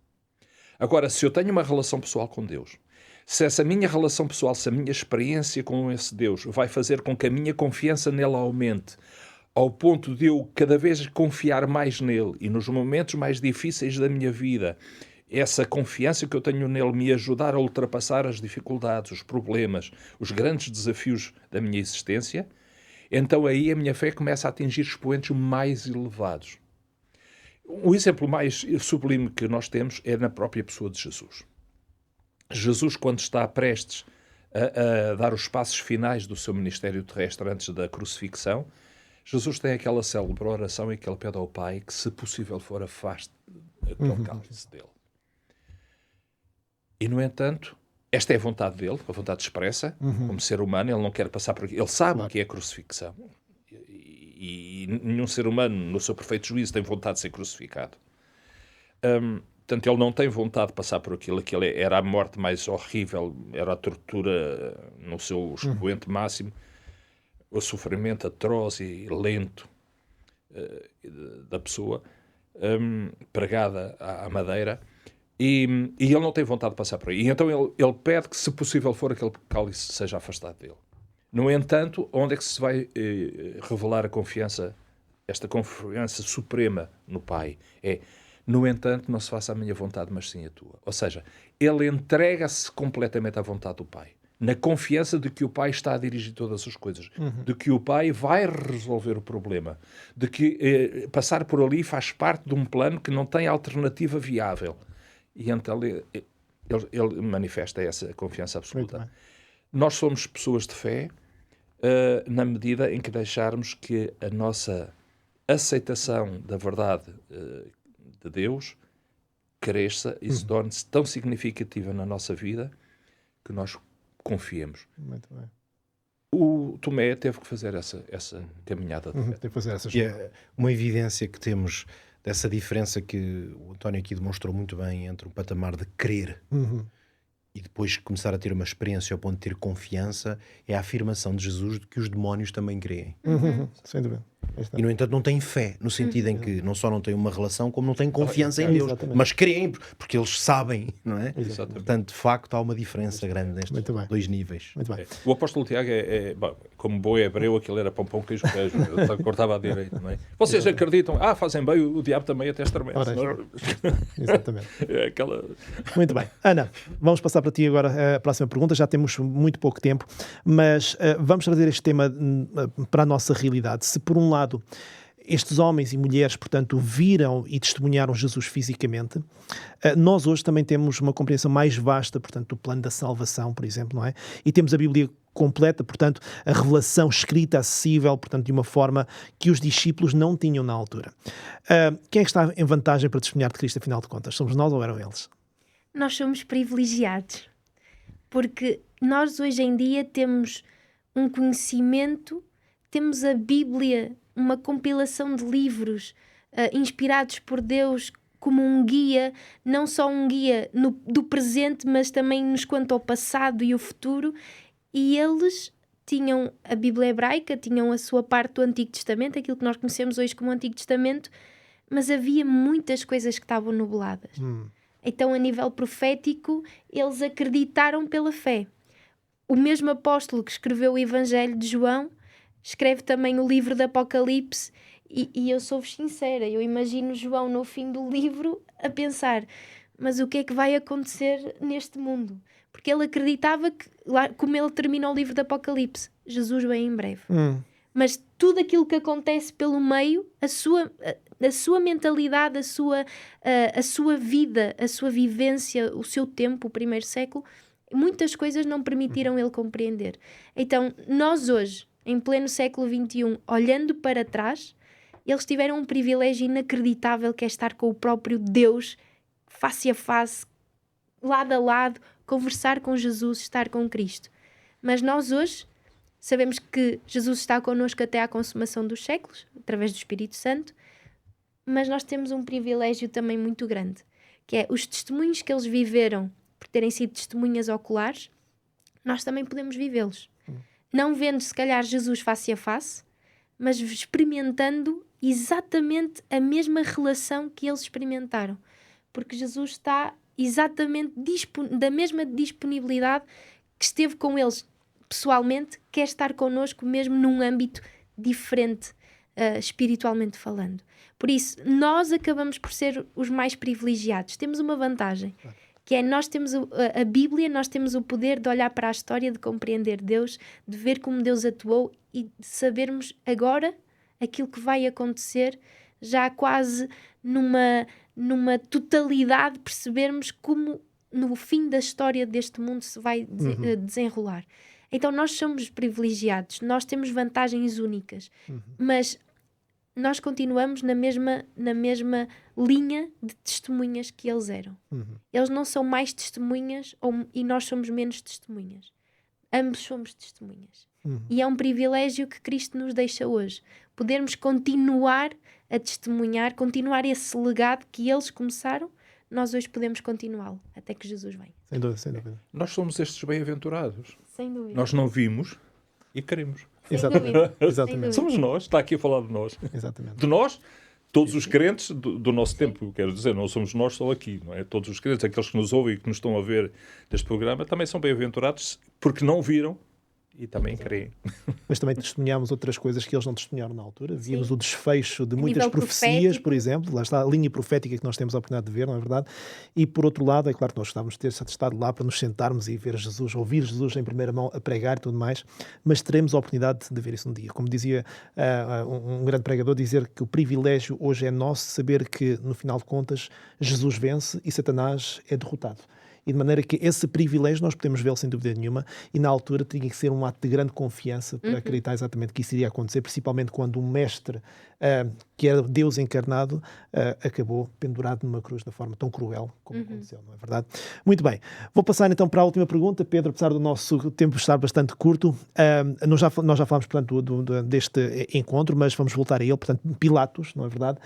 Agora, se eu tenho uma relação pessoal com Deus, se essa minha relação pessoal, se a minha experiência com esse Deus vai fazer com que a minha confiança nele aumente, ao ponto de eu cada vez confiar mais nele, e nos momentos mais difíceis da minha vida, essa confiança que eu tenho nele me ajudar a ultrapassar as dificuldades, os problemas, os grandes desafios da minha existência, então aí a minha fé começa a atingir expoentes mais elevados. O exemplo mais sublime que nós temos é na própria pessoa de Jesus. Jesus, quando está prestes a dar os passos finais do seu ministério terrestre antes da crucifixão, Jesus tem aquela célebre oração em que ele pede ao Pai que, se possível for, afaste aquele cálice dele. E, no entanto, esta é a vontade dele, a vontade expressa, como ser humano, ele não quer passar por aqui. Ele sabe o que é a crucifixão. E nenhum ser humano, no seu perfeito juízo, tem vontade de ser crucificado. Portanto, ele não tem vontade de passar por aquilo. Aquilo era a morte mais horrível, era a tortura no seu expoente máximo, o sofrimento atroz e lento da pessoa, pregada à madeira, e ele não tem vontade de passar por aí. E então ele pede que, se possível for, aquele cálice seja afastado dele. No entanto, onde é que se vai revelar a confiança, esta confiança suprema no Pai? No entanto, não se faça a minha vontade, mas sim a tua. Ou seja, ele entrega-se completamente à vontade do Pai, na confiança de que o Pai está a dirigir todas as coisas, de que o Pai vai resolver o problema, de que passar por ali faz parte de um plano que não tem alternativa viável. E então ele manifesta essa confiança absoluta. Nós somos pessoas de fé na medida em que deixarmos que a nossa aceitação da verdade de Deus cresça e se torne-se tão significativa na nossa vida que nós confiemos. Muito bem. O Tomé teve que fazer essa caminhada de fé. Teve que fazer essa E é uma evidência que temos dessa diferença que o António aqui demonstrou muito bem entre o patamar de crer e depois começar a ter uma experiência ao ponto de ter confiança, é a afirmação de Jesus de que os demónios também creem. Sem dúvida. E, no entanto, não têm fé, no sentido em que não só não têm uma relação, como não têm confiança em Deus. Exatamente. Mas creem, porque eles sabem, não é? Exatamente. Portanto, de facto, há uma diferença grande nestes Muito bem. dois níveis. Muito bem. O apóstolo Tiago bom, como boi hebreu, aquilo era pão, queijo, queijo. Ele cortava à direita, não é? Vocês acreditam? Fazem bem, o diabo também até estremece. Exatamente. É aquela... Muito bem. Ana, vamos passar para ti agora a próxima pergunta. Já temos muito pouco tempo, mas vamos trazer este tema para a nossa realidade. Se, por um lado, estes homens e mulheres, portanto, viram e testemunharam Jesus fisicamente, nós hoje também temos uma compreensão mais vasta, portanto, do plano da salvação, por exemplo, não é? E temos a Bíblia completa, portanto, a revelação escrita, acessível, portanto, de uma forma que os discípulos não tinham na altura. Quem é que está em vantagem para testemunhar de Cristo, afinal de contas? Somos nós ou eram eles? Nós somos privilegiados, porque nós hoje em dia temos um conhecimento, temos a Bíblia, uma compilação de livros inspirados por Deus como um guia, não só um guia do presente, mas também nos quanto ao passado e o futuro. E eles tinham a Bíblia hebraica, tinham a sua parte do Antigo Testamento, aquilo que nós conhecemos hoje como Antigo Testamento, mas havia muitas coisas que estavam nubladas. Então, a nível profético, eles acreditaram pela fé. O mesmo apóstolo que escreveu o Evangelho de João escreve também o livro do Apocalipse, e eu sou-vos sincera, eu imagino João no fim do livro a pensar, mas o que é que vai acontecer neste mundo? Porque ele acreditava que, como ele termina o livro do Apocalipse, Jesus vem em breve. Mas tudo aquilo que acontece pelo meio, a sua mentalidade, a sua vida, a sua vivência, o seu tempo, o primeiro século, muitas coisas não permitiram ele compreender. Então, nós hoje, em pleno século XXI, olhando para trás, eles tiveram um privilégio inacreditável, que é estar com o próprio Deus, face a face, lado a lado, conversar com Jesus, estar com Cristo. Mas nós hoje sabemos que Jesus está connosco até à consumação dos séculos, através do Espírito Santo, mas nós temos um privilégio também muito grande, que é os testemunhos que eles viveram, por terem sido testemunhas oculares, nós também podemos vivê-los. Não vendo, se calhar, Jesus face a face, mas experimentando exatamente a mesma relação que eles experimentaram. Porque Jesus está exatamente da mesma disponibilidade que esteve com eles pessoalmente, quer estar connosco mesmo num âmbito diferente, espiritualmente falando. Por isso, nós acabamos por ser os mais privilegiados. Temos uma vantagem, que é nós temos a Bíblia, nós temos o poder de olhar para a história, de compreender Deus, de ver como Deus atuou e de sabermos agora aquilo que vai acontecer, já quase numa totalidade, percebermos como no fim da história deste mundo se vai desenrolar. Então nós somos privilegiados, nós temos vantagens únicas, mas nós continuamos na mesma linha de testemunhas que eles eram. Eles não são mais testemunhas e nós somos menos testemunhas. Ambos somos testemunhas. E é um privilégio que Cristo nos deixa hoje. Podermos continuar a testemunhar, continuar esse legado que eles começaram, nós hoje podemos continuá-lo, até que Jesus venha. Sem dúvida, sem dúvida. Nós somos estes bem-aventurados. Sem dúvida. Nós não vimos e queremos. Exatamente. dúvida. Exatamente. Somos nós, está aqui a falar de nós. Exatamente. De nós, todos os crentes do nosso tempo, quero dizer, não somos nós só aqui, não é? Todos os crentes, aqueles que nos ouvem e que nos estão a ver deste programa, também são bem-aventurados porque não viram e também creem. Mas também testemunhámos outras coisas que eles não testemunharam na altura. Víamos Sim. o desfecho de A muitas nível profecias, profético. por exemplo. Lá está a linha profética que nós temos a oportunidade de ver, não é verdade? E por outro lado, é claro que nós gostávamos de ter estado lá para nos sentarmos e ver Jesus, ouvir Jesus em primeira mão a pregar e tudo mais, mas teremos a oportunidade de ver isso um dia. Como dizia um grande pregador, dizer que o privilégio hoje é nosso saber que, no final de contas, Jesus vence e Satanás é derrotado. E de maneira que esse privilégio nós podemos vê-lo sem dúvida nenhuma, e na altura tinha que ser um ato de grande confiança para acreditar exatamente que isso iria acontecer, principalmente quando um mestre, que era Deus encarnado, acabou pendurado numa cruz de forma tão cruel como aconteceu, não é verdade? Muito bem, vou passar então para a última pergunta, Pedro, apesar do nosso tempo estar bastante curto, nós já falámos, portanto, deste encontro, mas vamos voltar a ele. Portanto, Pilatos, não é verdade?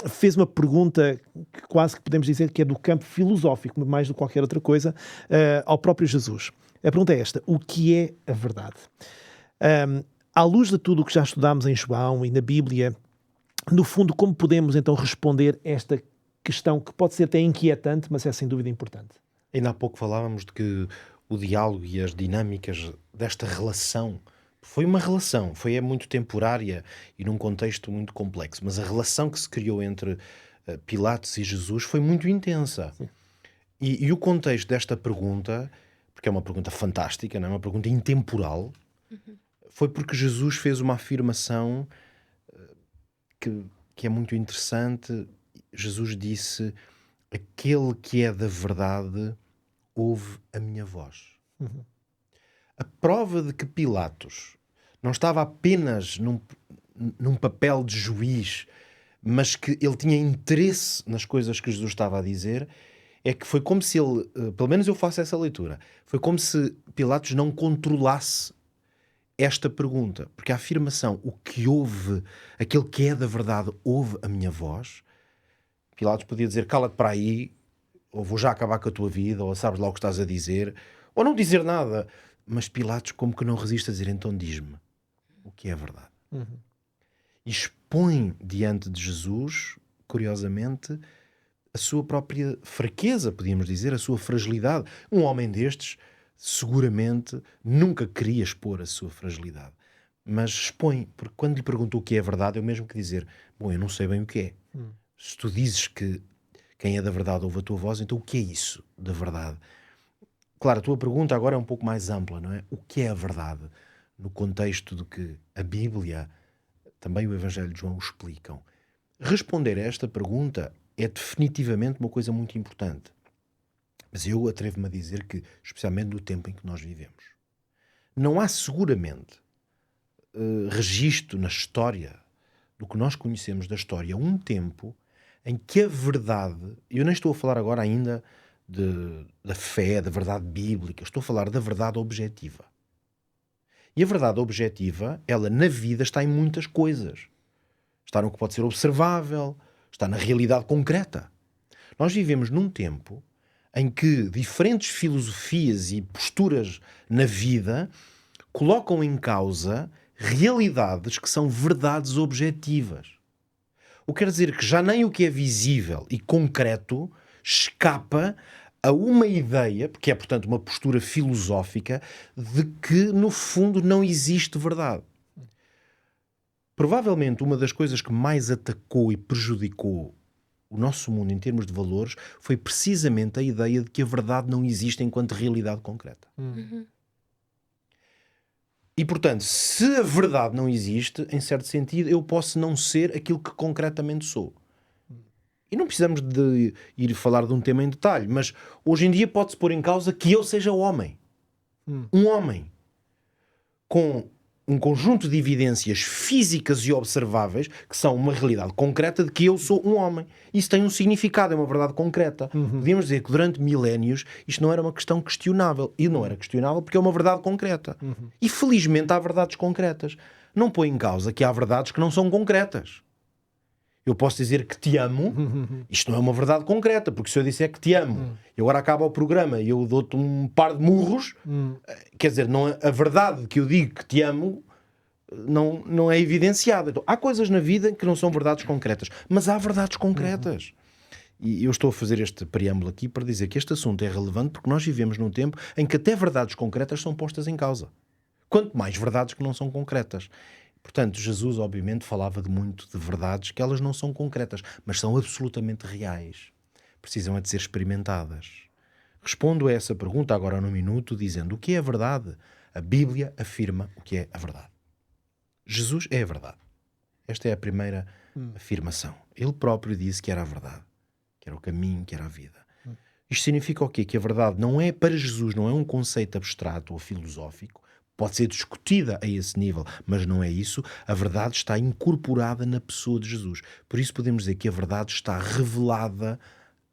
Fez uma pergunta que quase que podemos dizer que é do campo filosófico, mais do que qualquer outra coisa, ao próprio Jesus. A pergunta é esta: o que é a verdade? À luz de tudo o que já estudámos em João e na Bíblia, no fundo, como podemos então responder esta questão que pode ser até inquietante, mas é sem dúvida importante? Ainda há pouco falávamos de que o diálogo e as dinâmicas desta relação foi uma relação, é muito temporária e num contexto muito complexo, mas a relação que se criou entre Pilatos e Jesus foi muito intensa. E o contexto desta pergunta, porque é uma pergunta fantástica, não é? Uma pergunta intemporal, foi porque Jesus fez uma afirmação que é muito interessante. Jesus disse: aquele que é da verdade ouve a minha voz. A prova de que Pilatos não estava apenas num papel de juiz, mas que ele tinha interesse nas coisas que Jesus estava a dizer, é que foi como se ele, pelo menos eu faço essa leitura, foi como se Pilatos não controlasse esta pergunta, porque a afirmação, o que ouve, aquele que é da verdade ouve a minha voz, Pilatos podia dizer: cala-te para aí, ou vou já acabar com a tua vida, ou sabes lá o que estás a dizer, ou não dizer nada. Mas Pilatos como que não resiste a dizer: então diz-me o que é a verdade. E expõe diante de Jesus, curiosamente, a sua própria fraqueza, podíamos dizer, a sua fragilidade. Um homem destes seguramente nunca queria expor a sua fragilidade, mas expõe, porque quando lhe perguntou o que é a verdade, é o mesmo que dizer: bom, eu não sei bem o que é. Se tu dizes que quem é da verdade ouve a tua voz, então o que é isso da verdade? Claro, a tua pergunta agora é um pouco mais ampla, não é? O que é a verdade? No contexto de que a Bíblia, também o Evangelho de João explicam. Responder a esta pergunta é definitivamente uma coisa muito importante. Mas eu atrevo-me a dizer que, especialmente no tempo em que nós vivemos, não há seguramente registro na história, do que nós conhecemos da história, um tempo em que a verdade, eu nem estou a falar agora ainda da fé, da verdade bíblica, estou a falar da verdade objetiva. E a verdade objetiva, ela na vida está em muitas coisas. Está no que pode ser observável, está na realidade concreta. Nós vivemos num tempo em que diferentes filosofias e posturas na vida colocam em causa realidades que são verdades objetivas. O que quer dizer que já nem o que é visível e concreto escapa a uma ideia, porque é, portanto, uma postura filosófica, de que, no fundo, não existe verdade. Provavelmente uma das coisas que mais atacou e prejudicou o nosso mundo em termos de valores foi precisamente a ideia de que a verdade não existe enquanto realidade concreta. E, portanto, se a verdade não existe, em certo sentido, eu posso não ser aquilo que concretamente sou. E não precisamos de ir falar de um tema em detalhe, mas hoje em dia pode-se pôr em causa que eu seja homem. Um homem com um conjunto de evidências físicas e observáveis que são uma realidade concreta de que eu sou um homem. Isso tem um significado, é uma verdade concreta. Podíamos dizer que durante milénios isto não era uma questão questionável. E não era questionável porque é uma verdade concreta. E felizmente há verdades concretas. Não põe em causa que há verdades que não são concretas. Eu posso dizer que te amo, isto não é uma verdade concreta, porque se eu disser que te amo e agora acaba o programa e eu dou-te um par de murros, quer dizer, não é, a verdade que eu digo que te amo não é evidenciada. Então, há coisas na vida que não são verdades concretas, mas há verdades concretas. E eu estou a fazer este preâmbulo aqui para dizer que este assunto é relevante porque nós vivemos num tempo em que até verdades concretas são postas em causa. Quanto mais verdades que não são concretas. Portanto, Jesus, obviamente, falava muito de verdades que elas não são concretas, mas são absolutamente reais. Precisam de ser experimentadas. Respondo a essa pergunta agora num minuto, dizendo o que é a verdade? A Bíblia afirma o que é a verdade. Jesus é a verdade. Esta é a primeira afirmação. Ele próprio disse que era a verdade, que era o caminho, que era a vida. Isto significa o quê? Que a verdade não é, para Jesus, não é um conceito abstrato ou filosófico. Pode ser discutida a esse nível, mas não é isso. A verdade está incorporada na pessoa de Jesus. Por isso podemos dizer que a verdade está revelada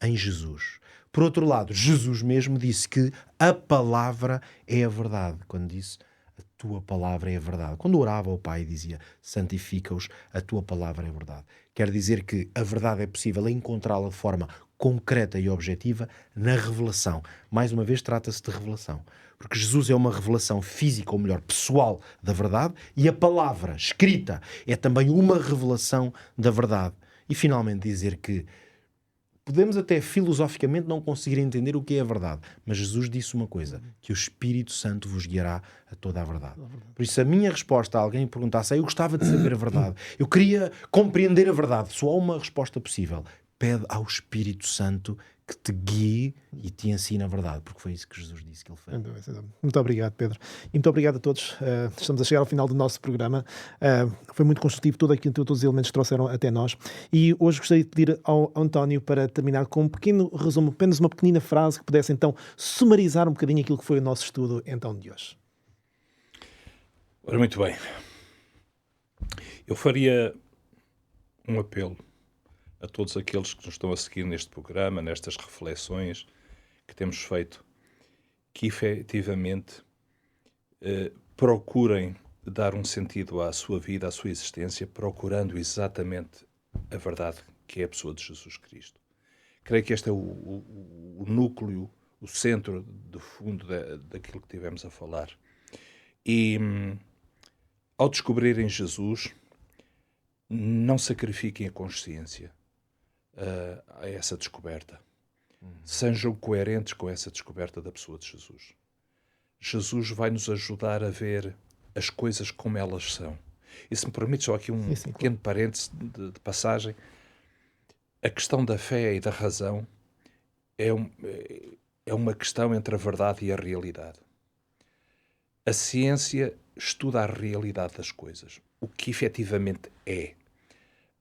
em Jesus. Por outro lado, Jesus mesmo disse que a palavra é a verdade. Quando disse, a tua palavra é a verdade. Quando orava ao Pai dizia, santifica-os, a tua palavra é a verdade. Quer dizer que a verdade é possível encontrá-la de forma concreta e objetiva na revelação. Mais uma vez, trata-se de revelação. Porque Jesus é uma revelação física, ou melhor, pessoal da verdade, e a palavra escrita é também uma revelação da verdade. E finalmente dizer que podemos até filosoficamente não conseguir entender o que é a verdade, mas Jesus disse uma coisa, que o Espírito Santo vos guiará a toda a verdade. Por isso a minha resposta a alguém perguntasse, eu gostava de saber a verdade, eu queria compreender a verdade, só há uma resposta possível. Pede ao Espírito Santo que te guie e te ensine a verdade, porque foi isso que Jesus disse que ele fez. Muito obrigado, Pedro. E muito obrigado a todos. Estamos a chegar ao final do nosso programa. Foi muito construtivo tudo aquilo, todos os elementos que trouxeram até nós. E hoje gostaria de pedir ao António para terminar com um pequeno resumo, apenas uma pequenina frase que pudesse então sumarizar um bocadinho aquilo que foi o nosso estudo então de hoje. Ora, muito bem. Eu faria um apelo a todos aqueles que nos estão a seguir neste programa, nestas reflexões que temos feito, que efetivamente procurem dar um sentido à sua vida, à sua existência, procurando exatamente a verdade que é a pessoa de Jesus Cristo. Creio que este é o núcleo, o centro, do fundo daquilo que tivemos a falar. E ao descobrirem Jesus, não sacrifiquem a consciência a essa descoberta. Sejam coerentes com essa descoberta da pessoa de Jesus. Jesus vai nos ajudar a ver as coisas como elas são. E se me permite só aqui um pequeno parêntese de passagem, a questão da fé e da razão é uma questão entre a verdade e a realidade. A ciência estuda a realidade das coisas, o que efetivamente é.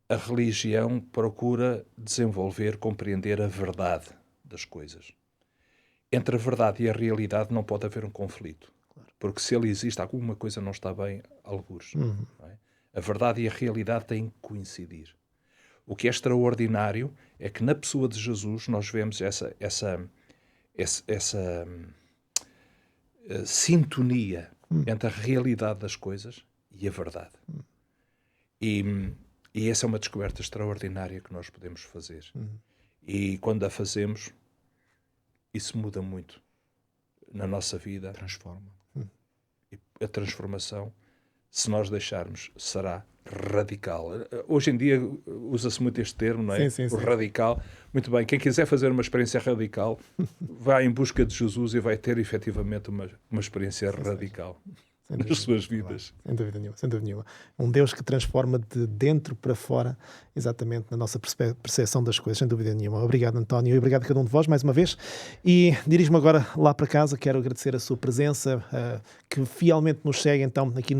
A religião procura desenvolver, compreender a verdade das coisas. Entre a verdade e a realidade não pode haver um conflito. Claro. Porque se ele existe, alguma coisa não está bem, algures. Não é? A verdade e a realidade têm que coincidir. O que é extraordinário é que na pessoa de Jesus nós vemos essa sintonia entre a realidade das coisas e a verdade. E essa é uma descoberta extraordinária que nós podemos fazer. E quando a fazemos, isso muda muito na nossa vida. Transforma. E a transformação, se nós deixarmos, será radical. Hoje em dia usa-se muito este termo, não é? Sim. Radical. Muito bem, quem quiser fazer uma experiência radical, vai em busca de Jesus e vai ter efetivamente uma experiência radical. nas suas vidas. Sem dúvida nenhuma, sem dúvida nenhuma. Um Deus que transforma de dentro para fora, exatamente na nossa percepção das coisas, sem dúvida nenhuma. Obrigado, António, e obrigado a cada um de vós mais uma vez. E dirijo-me agora lá para casa. Quero agradecer a sua presença, que fielmente nos segue então aqui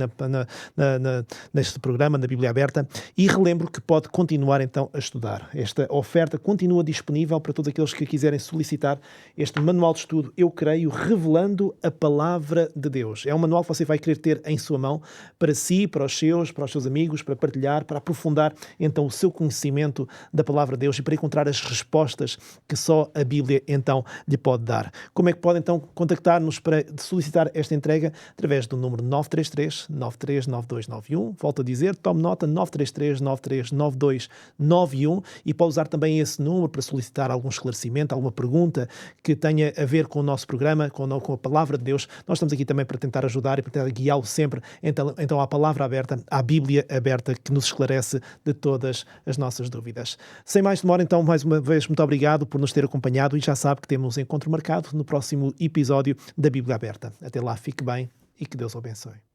neste programa, na Bíblia Aberta, e relembro que pode continuar então a estudar. Esta oferta continua disponível para todos aqueles que quiserem solicitar este manual de estudo, Eu Creio, revelando a palavra de Deus. É um manual que você vai querer ter em sua mão para si, para os seus amigos, para partilhar, para aprofundar então o seu conhecimento da palavra de Deus e para encontrar as respostas que só a Bíblia então lhe pode dar. Como é que pode então contactar-nos para solicitar esta entrega? Através do número 933-939291. Volto a dizer, tome nota, 933-939291, e pode usar também esse número para solicitar algum esclarecimento, alguma pergunta que tenha a ver com o nosso programa, com a palavra de Deus. Nós estamos aqui também para tentar ajudar e para tentar guiá-lo sempre então à palavra aberta, à Bíblia aberta, que nos esclarece de todas as nossas dúvidas. Sem mais demora, então, mais uma vez, muito obrigado por nos ter acompanhado, e já sabe que temos um encontro marcado no próximo episódio da Bíblia Aberta. Até lá, fique bem e que Deus o abençoe.